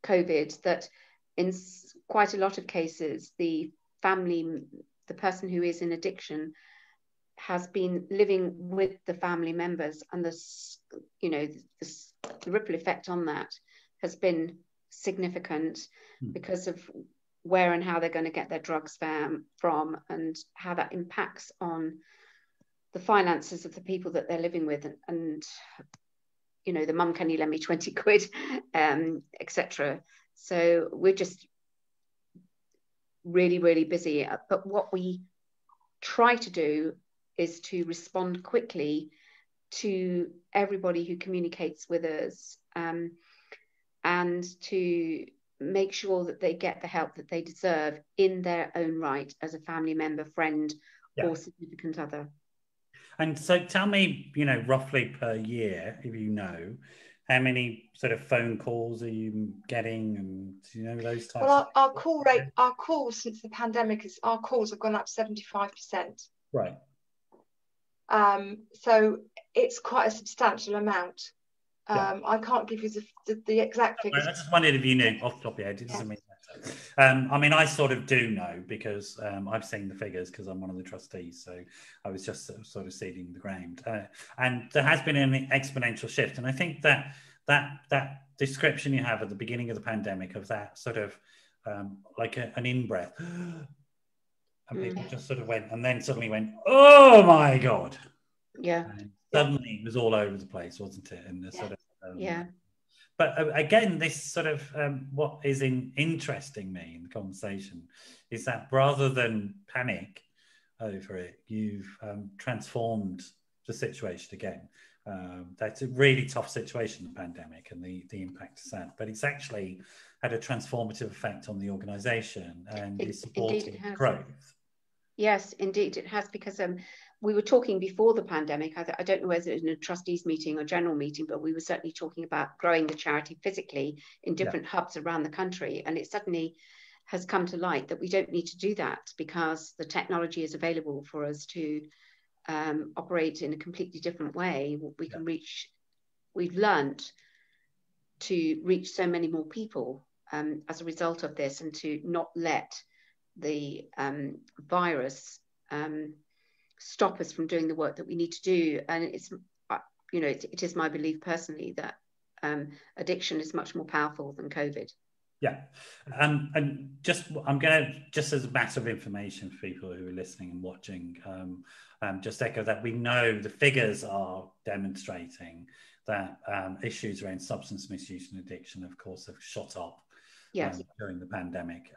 Speaker 3: COVID, that in quite a lot of cases the person who is in addiction has been living with the family members, and the ripple effect on that has been significant because of where and how they're going to get their drugs from, and how that impacts on the finances of the people that they're living with, and the mum, can you lend me 20 quid, etc. So we're just really, really busy. But what we try to do is to respond quickly to everybody who communicates with us, and to make sure that they get the help that they deserve in their own right as a family member, friend, or significant other.
Speaker 1: And so tell me, roughly per year, if you know, how many sort of phone calls are you getting, and do you know those types?
Speaker 2: Well, our call rate, our calls since the pandemic, our calls have gone up 75%.
Speaker 1: Right.
Speaker 2: So it's quite a substantial amount. I can't give you the exact figures.
Speaker 1: I just wondered if you knew off the top of your head. It doesn't mean that. I mean, I sort of do know because I've seen the figures because I'm one of the trustees. So I was just sort of seeding the ground. And there has been an exponential shift. And I think that description you have at the beginning of the pandemic of that sort of like an in-breath. And people just sort of went, and then suddenly went, oh my God.
Speaker 3: Yeah.
Speaker 1: And suddenly it was all over the place, wasn't it? And the sort of But again, this sort of what is interesting me in the conversation is that rather than panic over it, you've transformed the situation again. That's a really tough situation, the pandemic, and the impact it's had. But it's actually had a transformative effect on the organisation and is supporting growth.
Speaker 3: Yes, indeed, it has, because we were talking before the pandemic. I don't know whether it was in a trustees meeting or general meeting, but we were certainly talking about growing the charity physically in different hubs around the country. And it suddenly has come to light that we don't need to do that because the technology is available for us to operate in a completely different way. We can reach, we've learned to reach so many more people as a result of this, and to not let the virus stop us from doing the work that we need to do. And it's, it is my belief personally that addiction is much more powerful than COVID.
Speaker 1: Yeah, and I'm going to, just as a matter of information for people who are listening and watching, just echo that we know the figures are demonstrating that issues around substance misuse and addiction, of course, have shot up during the pandemic,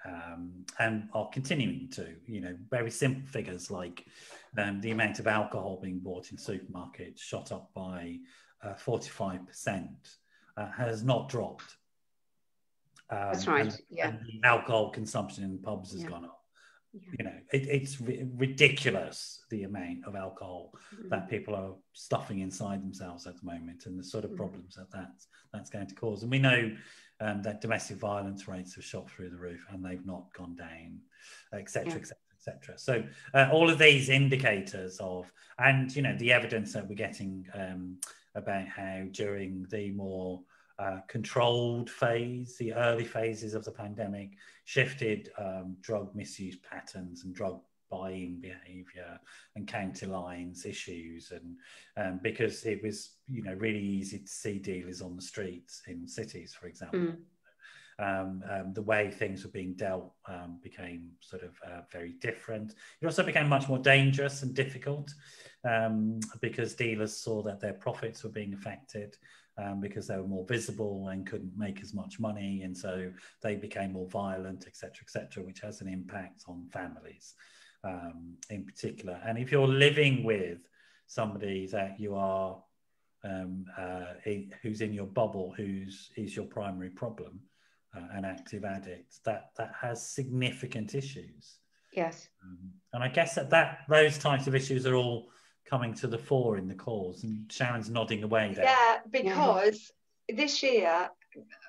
Speaker 1: and are continuing to. Very simple figures like the amount of alcohol being bought in supermarkets shot up by 45%, has not dropped.
Speaker 3: That's right.
Speaker 1: And the alcohol consumption in pubs has gone up. It's ridiculous the amount of alcohol that people are stuffing inside themselves at the moment, and the sort of problems that's going to cause. And we know that domestic violence rates have shot through the roof, and they've not gone down, etc., etc., etc. So all of these indicators of, and the evidence that we're getting about how during the more controlled phase, the early phases of the pandemic, shifted drug misuse patterns and drug buying behaviour and counter lines issues, and because it was really easy to see dealers on the streets in cities, for example. The way things were being dealt became sort of very different. It also became much more dangerous and difficult because dealers saw that their profits were being affected because they were more visible and couldn't make as much money, and so they became more violent, etc., which has an impact on families in particular. And if you're living with somebody that you are who's in your bubble, is your primary problem, an active addict, that has significant issues.
Speaker 3: Yes.
Speaker 1: And I guess that those types of issues are all coming to the fore in the calls, and Sharon's nodding away there.
Speaker 2: Yeah, because this year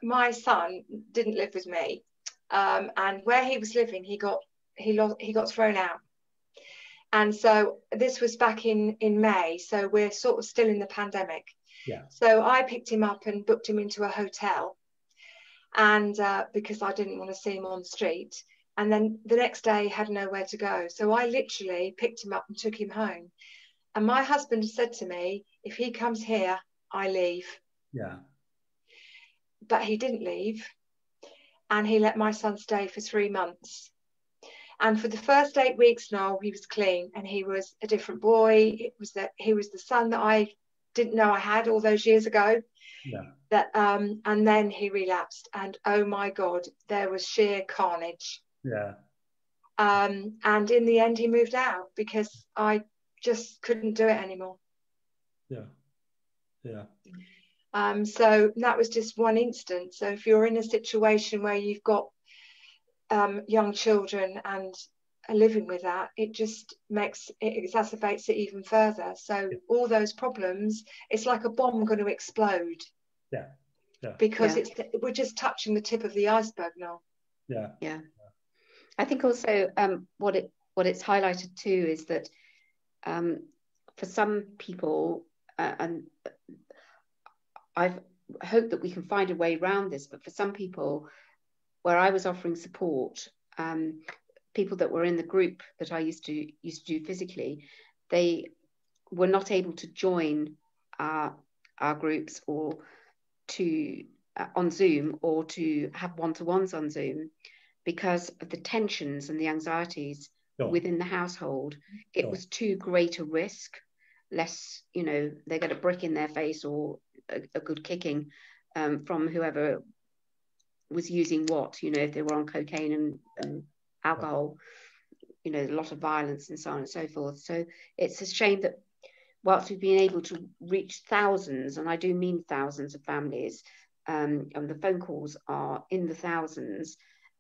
Speaker 2: my son didn't live with me, and where he was living, he got thrown out. And so this was back in May, so we're sort of still in the pandemic.
Speaker 1: Yeah.
Speaker 2: So I picked him up and booked him into a hotel, and because I didn't want to see him on the street. And then the next day he had nowhere to go, so I literally picked him up and took him home. And my husband said to me, if he comes here, I leave.
Speaker 1: Yeah.
Speaker 2: But he didn't leave, and he let my son stay for 3 months. And for the first 8 weeks now, he was clean, and he was a different boy. He was the son that I didn't know I had all those years ago.
Speaker 1: Yeah.
Speaker 2: And then he relapsed, and oh my God, there was sheer carnage.
Speaker 1: Yeah.
Speaker 2: And in the end, he moved out because I just couldn't do it anymore.
Speaker 1: Yeah. Yeah.
Speaker 2: So that was just one instance. So if you're in a situation where you've got young children and are living with that, it exacerbates it even further. So all those problems, it's like a bomb going to explode.
Speaker 1: Yeah. Yeah.
Speaker 2: Because we're just touching the tip of the iceberg now.
Speaker 1: Yeah.
Speaker 3: Yeah. I think also what it's highlighted too is that for some people, and I've hoped that we can find a way around this, but for some people, where I was offering support, people that were in the group that I used to do physically, they were not able to join our groups or to on Zoom, or to have one-to-ones on Zoom, because of the tensions and the anxieties within the household. It was too great a risk, less, they get a brick in their face or a good kicking from whoever was using what, if they were on cocaine and alcohol, a lot of violence and so on and so forth. So it's a shame that whilst we've been able to reach thousands, and I do mean thousands of families, and the phone calls are in the thousands,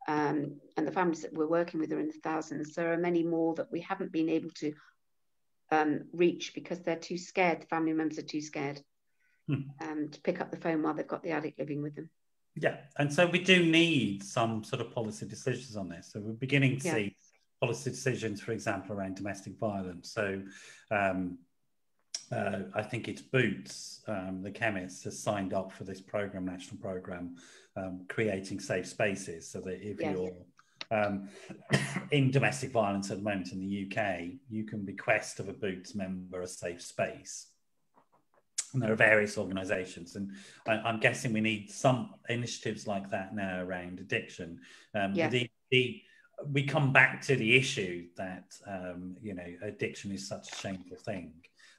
Speaker 3: and the families that we're working with are in the thousands, there are many more that we haven't been able to reach because they're too scared. The family members are too scared to pick up the phone while they've got the addict living with them.
Speaker 1: Yeah, and so we do need some sort of policy decisions on this. So we're beginning to see policy decisions, for example, around domestic violence. So I think it's Boots, the chemist, has signed up for this program, national program, creating safe spaces, so that if you're in domestic violence at the moment in the UK, you can request of a Boots member a safe space. And there are various organisations, and I'm guessing we need some initiatives like that now around addiction. We come back to the issue that addiction is such a shameful thing,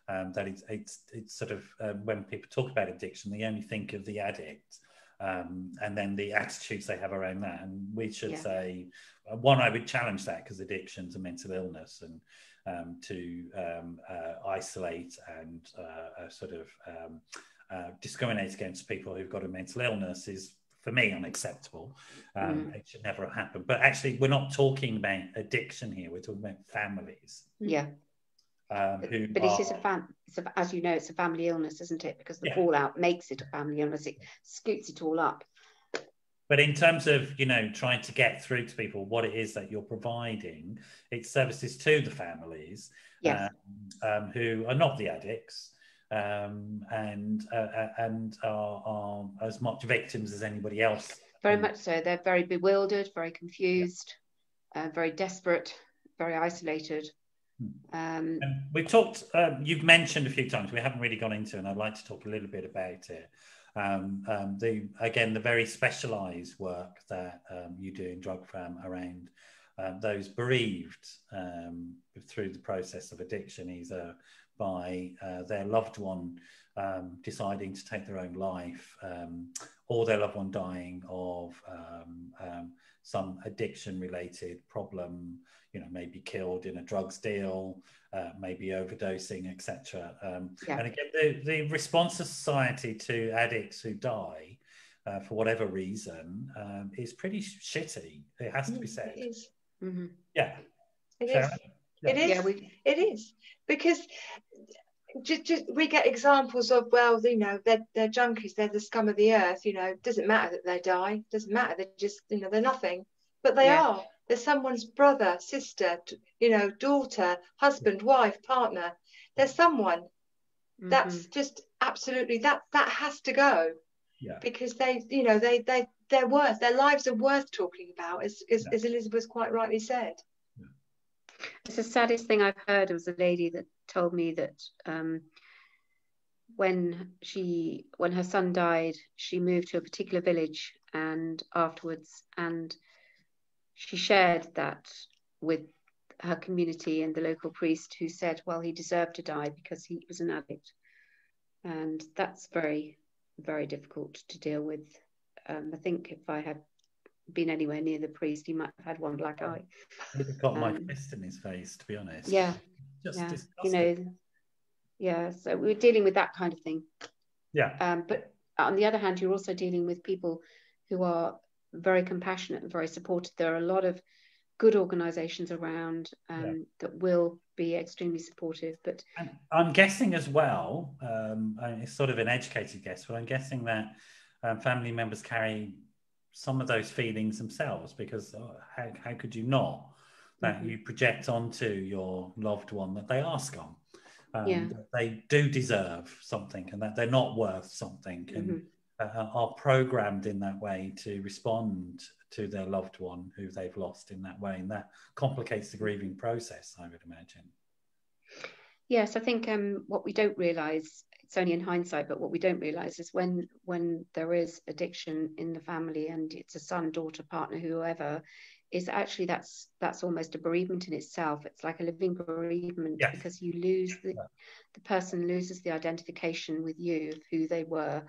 Speaker 1: that it's sort of when people talk about addiction, they only think of the addict, and then the attitudes they have around that. And we should say, one, I would challenge that, because addiction's a mental illness, and to isolate and sort of discriminate against people who've got a mental illness is, for me, unacceptable. It should never have happened. But actually, we're not talking about addiction here. We're talking about families.
Speaker 3: Yeah. As you know, it's a family illness, isn't it? Because the fallout makes it a family illness. It scoots it all up.
Speaker 1: But in terms of, trying to get through to people what it is that you're providing, it's services to the families who are not the addicts, and are as much victims as anybody else.
Speaker 3: Very much so. They're very bewildered, very confused, very desperate, very isolated.
Speaker 1: And we've talked, you've mentioned a few times, we haven't really gone into, and I'd like to talk a little bit about it, The very specialised work that you do in DrugFAM around those bereaved through the process of addiction, either by their loved one deciding to take their own life, or their loved one dying of some addiction-related problem, maybe killed in a drugs deal, maybe overdosing, etc. And again, the response of society to addicts who die for whatever reason is pretty shitty. It has to be said.
Speaker 2: It is.
Speaker 3: Mm-hmm.
Speaker 1: Yeah.
Speaker 2: It
Speaker 1: Sharon?
Speaker 2: is. Yeah. It is. Yeah, it is. Because we get examples of, well, they're junkies, they're the scum of the earth, it doesn't matter that they die, doesn't matter, they're just, they're nothing. But they are. They're someone's brother, sister, daughter, husband, wife, partner. They're someone. Mm-hmm. That's just absolutely, that has to go.
Speaker 1: Yeah.
Speaker 2: Because they're worth, their lives are worth talking about, as Elizabeth quite rightly said.
Speaker 3: It's the saddest thing I've heard. It was a lady that told me that when her son died, she moved to a particular village, and afterwards, and she shared that with her community and the local priest, who said, well, he deserved to die because he was an addict. And that's very, very difficult to deal with. I think if I had been anywhere near the priest, he might have had one black eye.
Speaker 1: He'd have got my fist in his face, to be honest.
Speaker 3: Yeah.
Speaker 1: Just
Speaker 3: yeah.
Speaker 1: disgusting.
Speaker 3: So we're dealing with that kind of thing.
Speaker 1: Yeah.
Speaker 3: But on the other hand, you're also dealing with people who are very compassionate and very supportive. There are a lot of good organisations around that will be extremely supportive. But
Speaker 1: and I'm guessing as well, it's sort of an educated guess, but I'm guessing that family members carry some of those feelings themselves, because how could you not? That you project onto your loved one that they are scum, that they do deserve something, and that they're not worth something, and are programmed in that way to respond to their loved one who they've lost in that way, and that complicates the grieving process, I would imagine.
Speaker 3: Yes, I think what we don't realise, it's only in hindsight, but what we don't realise is when there is addiction in the family, and it's a son, daughter, partner, whoever, is actually that's almost a bereavement in itself. It's like a living bereavement, because you lose the person loses the identification with you of who they were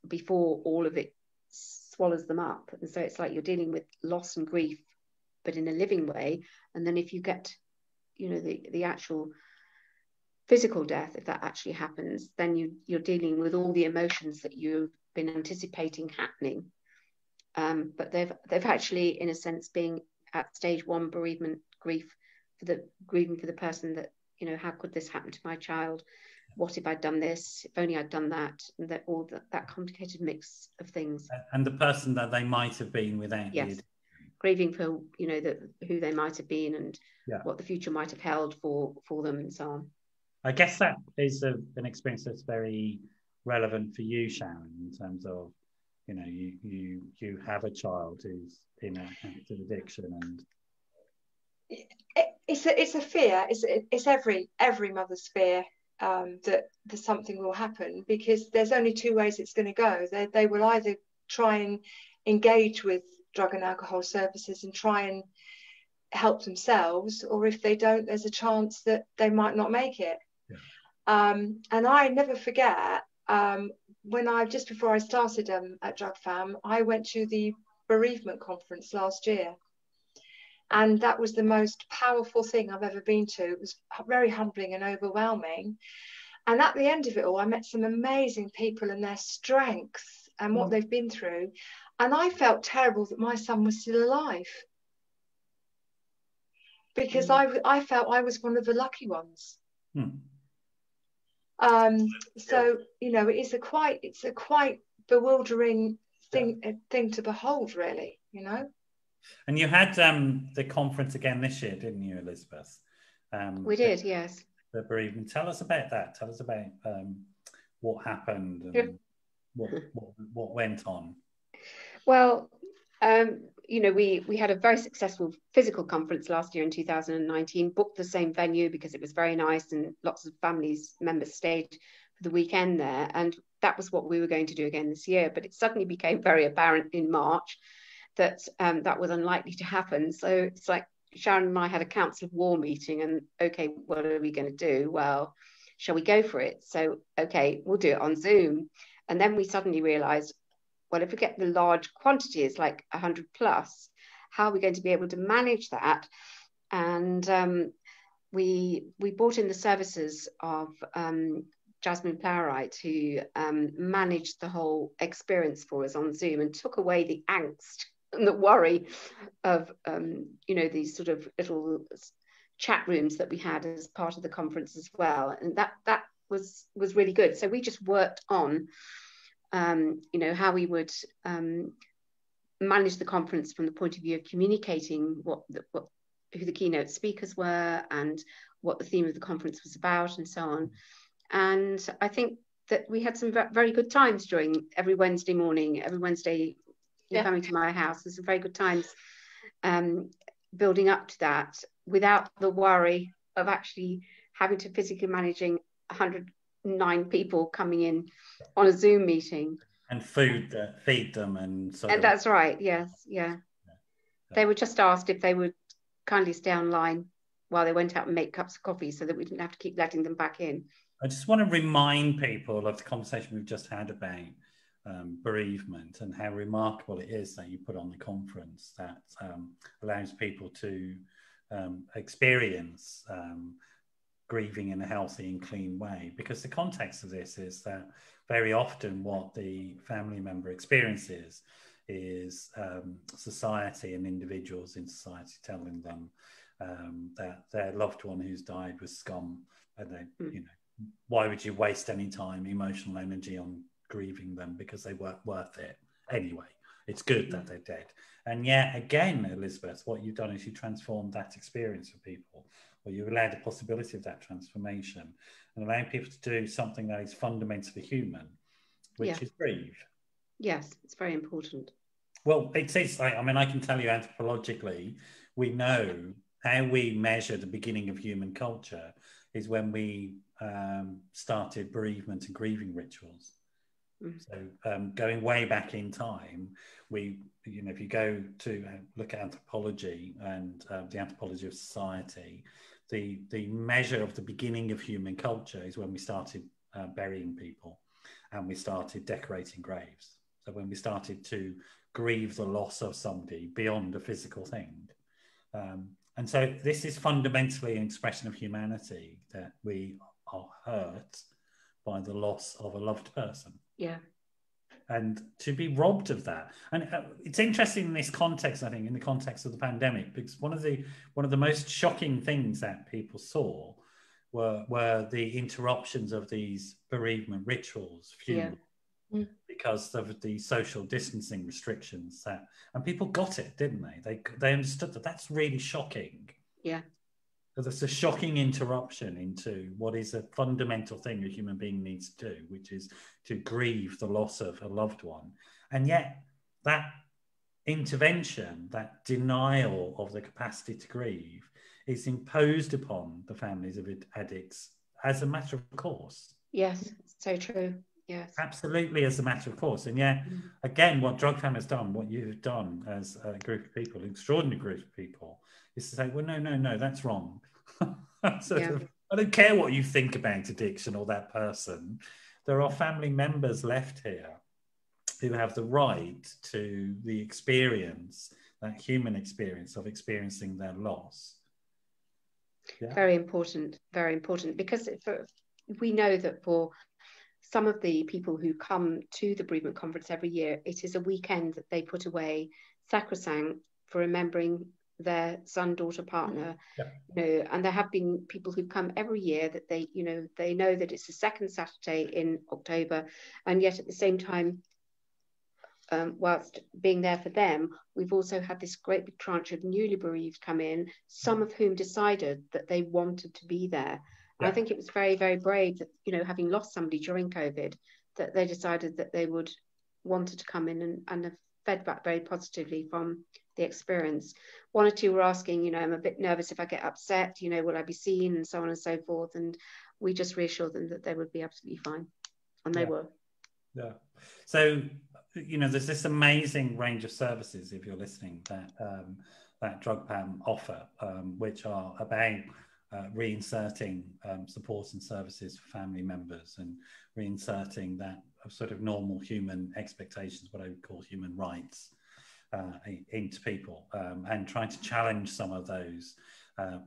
Speaker 3: before all of it swallows them up. And so it's like you're dealing with loss and grief, but in a living way. And then if you get the actual physical death, if that actually happens, then you're dealing with all the emotions that you've been anticipating happening, but they've actually, in a sense, being at stage one bereavement grief, grieving for the person that, how could this happen to my child? What if I'd done this? If only I'd done that. And that complicated mix of things.
Speaker 1: And the person that they might have been without you.
Speaker 3: Grieving for who they might have been, and what the future might have held for them, and so on.
Speaker 1: I guess that is an experience that's very relevant for you, Sharon, in terms of you have a child who's in an active addiction, and
Speaker 2: it's a fear. It's every mother's fear that something will happen, because there's only two ways it's going to go. They will either try and engage with drug and alcohol services and try and help themselves, or if they don't, there's a chance that they might not make it. And I never forget, when just before I started at DrugFAM, I went to the Bereavement Conference last year, and that was the most powerful thing I've ever been to. It was very humbling and overwhelming, and at the end of it all, I met some amazing people and their strength and what they've been through. And I felt terrible that my son was still alive, because I felt I was one of the lucky ones. So it's a quite bewildering thing to behold, really.
Speaker 1: And you had the conference again this year, didn't you, Elizabeth?
Speaker 3: We did, yes.
Speaker 1: The bereavement. Tell us about that. Tell us about what happened and what went on.
Speaker 3: Well, we had a very successful physical conference last year in 2019, booked the same venue because it was very nice, and lots of members stayed for the weekend there. And that was what we were going to do again this year. But it suddenly became very apparent in March that that was unlikely to happen. So it's like Sharon and I had a council of war meeting, and okay, what are we going to do? Well, shall we go for it? So, okay, we'll do it on Zoom. And then we suddenly realized, well, if we get the large quantities, like 100 plus, how are we going to be able to manage that? And we brought in the services of Jasmine Plowright, who managed the whole experience for us on Zoom and took away the angst and the worry of, you know, these sort of little chat rooms that we had as part of the conference as well. And that was really good. So we just worked on, you know, how we would manage the conference from the point of view of communicating who the keynote speakers were and what the theme of the conference was about and so on. And I think that we had some very good times during every Wednesday morning, every Wednesday you're coming to my house. There's some very good times building up to that without the worry of actually having to physically managing 109 people coming in on a Zoom meeting.
Speaker 1: And feed them and so.
Speaker 3: And that's right, yes, yeah. They were just asked if they would kindly stay online while they went out and make cups of coffee so that we didn't have to keep letting them back in.
Speaker 1: I just want to remind people of the conversation we've just had about bereavement and how remarkable it is that you put on the conference that allows people to experience grieving in a healthy and clean way, because the context of this is that very often what the family member experiences is society and individuals in society telling them that their loved one who's died was scum, and they, you know, why would you waste any time, emotional energy on grieving them, because they weren't worth it anyway. It's good that they're dead. And yet again, Elizabeth, what you've done is you transformed that experience for people, or you allowed the possibility of that transformation and allowing people to do something that is fundamentally human, which is grieve.
Speaker 3: Yes, it's very important.
Speaker 1: Well, it is. I mean, I can tell you anthropologically, we know how we measure the beginning of human culture is when we started bereavement and grieving rituals. So going way back in time, we, you know, if you go to look at anthropology and the anthropology of society, the measure of the beginning of human culture is when we started burying people and we started decorating graves. So when we started to grieve the loss of somebody beyond a physical thing. And so this is fundamentally an expression of humanity, that we are hurt by the loss of a loved person.
Speaker 3: Yeah.
Speaker 1: And to be robbed of that. And it's interesting in this context, I think, in the context of the pandemic, because one of the most shocking things that people saw were the interruptions of these bereavement rituals, because of the social distancing restrictions and people got it, didn't they? They understood that that's really shocking.
Speaker 3: Yeah.
Speaker 1: Because it's a shocking interruption into what is a fundamental thing a human being needs to do, which is to grieve the loss of a loved one. And yet that intervention, that denial of the capacity to grieve, is imposed upon the families of addicts as a matter of course.
Speaker 3: Yes, so true. Yes,
Speaker 1: absolutely, as a matter of course. And yet, again, what DrugFAM has done, what you've done as a group of people, an extraordinary group of people, is to say, well, no, that's wrong. I don't care what you think about addiction or that person. There are family members left here who have the right to the experience, that human experience of experiencing their loss. Yeah.
Speaker 3: Very important, because we know that for some of the people who come to the Bereavement Conference every year, it is a weekend that they put away sacrosanct for remembering their son, daughter, partner.
Speaker 1: Yeah.
Speaker 3: You know, and there have been people who come every year that they know that it's the second Saturday in October, and yet at the same time, whilst being there for them, we've also had this great big tranche of newly bereaved come in, some of whom decided that they wanted to be there. I think it was very, very brave that, you know, having lost somebody during COVID, that they decided that they wanted to come in and have fed back very positively from the experience. One or two were asking, you know, I'm a bit nervous if I get upset, you know, will I be seen, and so on and so forth. And we just reassured them that they would be absolutely fine. And they were.
Speaker 1: Yeah. So, you know, there's this amazing range of services, if you're listening, that that DrugFAM offer, which are about reinserting support and services for family members, and reinserting that sort of normal human expectations, what I would call human rights, into people, and trying to challenge some of those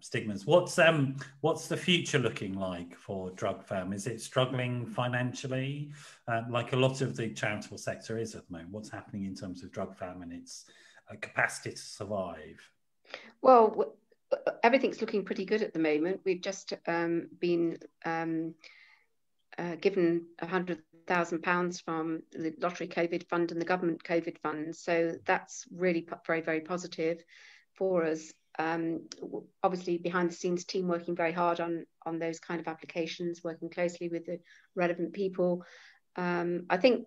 Speaker 1: stigmas. What's the future looking like for DrugFAM? Is it struggling financially, like a lot of the charitable sector is at the moment? What's happening in terms of DrugFAM and its capacity to survive?
Speaker 3: Well, everything's looking pretty good at the moment. We've just been given £100,000 from the Lottery COVID Fund and the Government COVID Fund. So that's really very, very positive for us. Obviously, behind the scenes team working very hard on those kind of applications, working closely with the relevant people. I think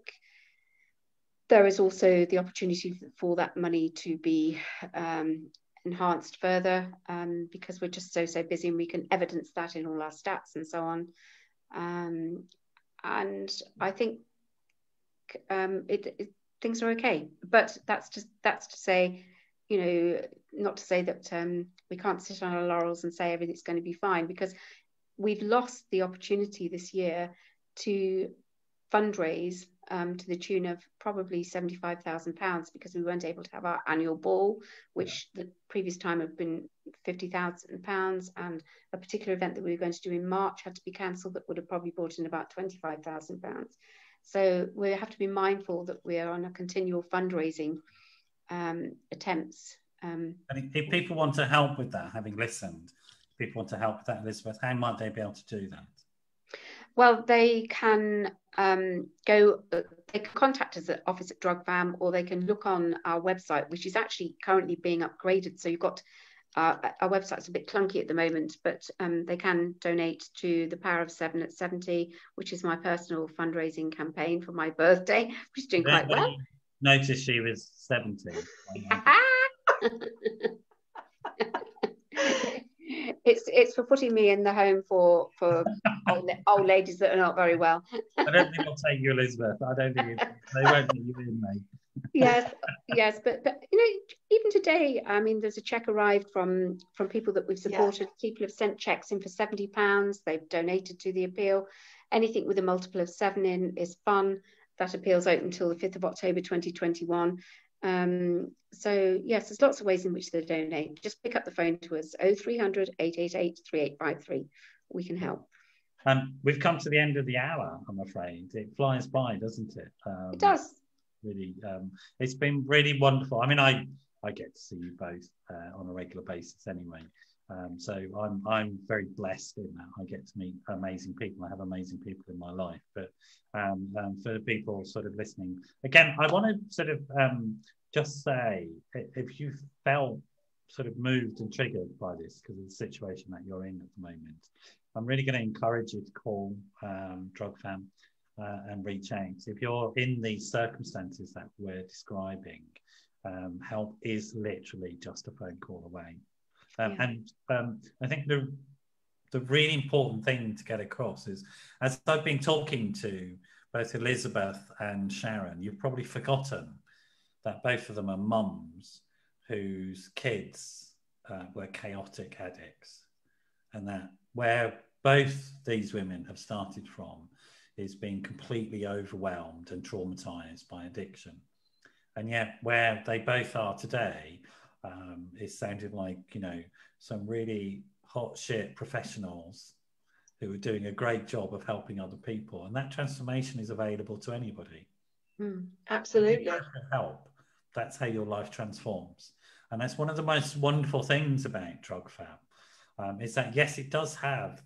Speaker 3: there is also the opportunity for that money to be enhanced further, because we're just so busy, and we can evidence that in all our stats and so on. And I think things are okay, but that's to say, you know, not to say that we can't sit on our laurels and say everything's going to be fine, because we've lost the opportunity this year to fundraise to the tune of probably £75,000, because we weren't able to have our annual ball, which the previous time had been £50,000, and a particular event that we were going to do in March had to be cancelled that would have probably brought in about £25,000. So we have to be mindful that we are on a continual fundraising attempts.
Speaker 1: And if people want to help with that, having listened, if people want to help with that, Elizabeth, how might they be able to do that?
Speaker 3: Well, they can they can contact us at office at DrugFAM, or they can look on our website, which is actually currently being upgraded. So you've got our website's a bit clunky at the moment, but they can donate to the Power of 7 at 70, which is my personal fundraising campaign for my birthday, which is doing quite well.
Speaker 1: Notice she was 70.
Speaker 3: It's for putting me in the home for old ladies that are not very well.
Speaker 1: I don't think I'll take you, Elizabeth. I don't think they won't let you in, mate.
Speaker 3: Yes, but you know, even today, I mean, there's a check arrived from people that we've supported. Yeah. People have sent checks in for £70. They've donated to the appeal. Anything with a multiple of 7 in is fun. That appeal's open until the 5th of October 2021. So yes, there's lots of ways in which they donate. Just pick up the phone to us, 0300 888 3853. We can help.
Speaker 1: We've come to the end of the hour, I'm afraid. It flies by, doesn't it?
Speaker 3: It does.
Speaker 1: Really, it's been really wonderful. I mean, I get to see you both on a regular basis anyway. So I'm very blessed in that I get to meet amazing people. I have amazing people in my life. But for the people sort of listening, again, I want to sort of just say, if you felt sort of moved and triggered by this because of the situation that you're in at the moment, I'm really going to encourage you to call DrugFAM and reach out. If you're in these circumstances that we're describing, help is literally just a phone call away. And I think the really important thing to get across is, as I've been talking to both Elizabeth and Sharon, you've probably forgotten that both of them are mums whose kids were chaotic addicts, and that where both these women have started from is being completely overwhelmed and traumatized by addiction. And yet where they both are today, it sounded like, you know, some really hot shit professionals who are doing a great job of helping other people. And that transformation is available to anybody.
Speaker 2: Absolutely.
Speaker 1: Help. That's how your life transforms. And that's one of the most wonderful things about DrugFAM, is that, yes, it does have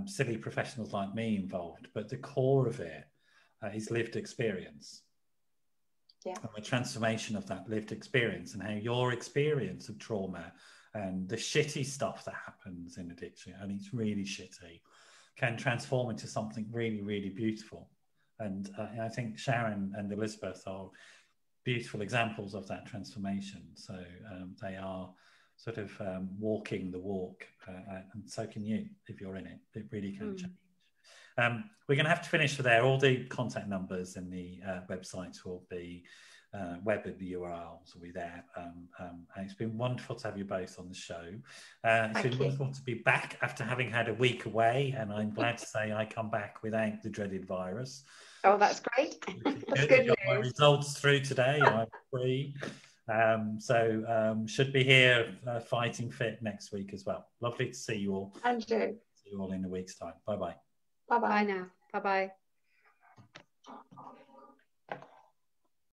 Speaker 1: silly professionals like me involved, but the core of it is lived experience. Yeah. And the transformation of that lived experience, and how your experience of trauma and the shitty stuff that happens in addiction, and it's really shitty, can transform into something really, really beautiful. And I think Sharon and Elizabeth are beautiful examples of that transformation. So they are sort of walking the walk, and so can you if you're in it. It really can change. We're going to have to finish there. All the contact numbers and the websites will be web and the URLs will be there. And it's been wonderful to have you both on the show. It's been wonderful to be back after having had a week away, and I'm glad to say I come back without the dreaded virus.
Speaker 3: Oh, that's great.
Speaker 2: That's good news.
Speaker 1: My results through today. I'm free. Should be here fighting fit next week as well. Lovely to see you all.
Speaker 2: Andrew.
Speaker 1: See you all in a week's time. Bye-bye.
Speaker 2: Bye-bye.
Speaker 3: Bye now. Bye-bye.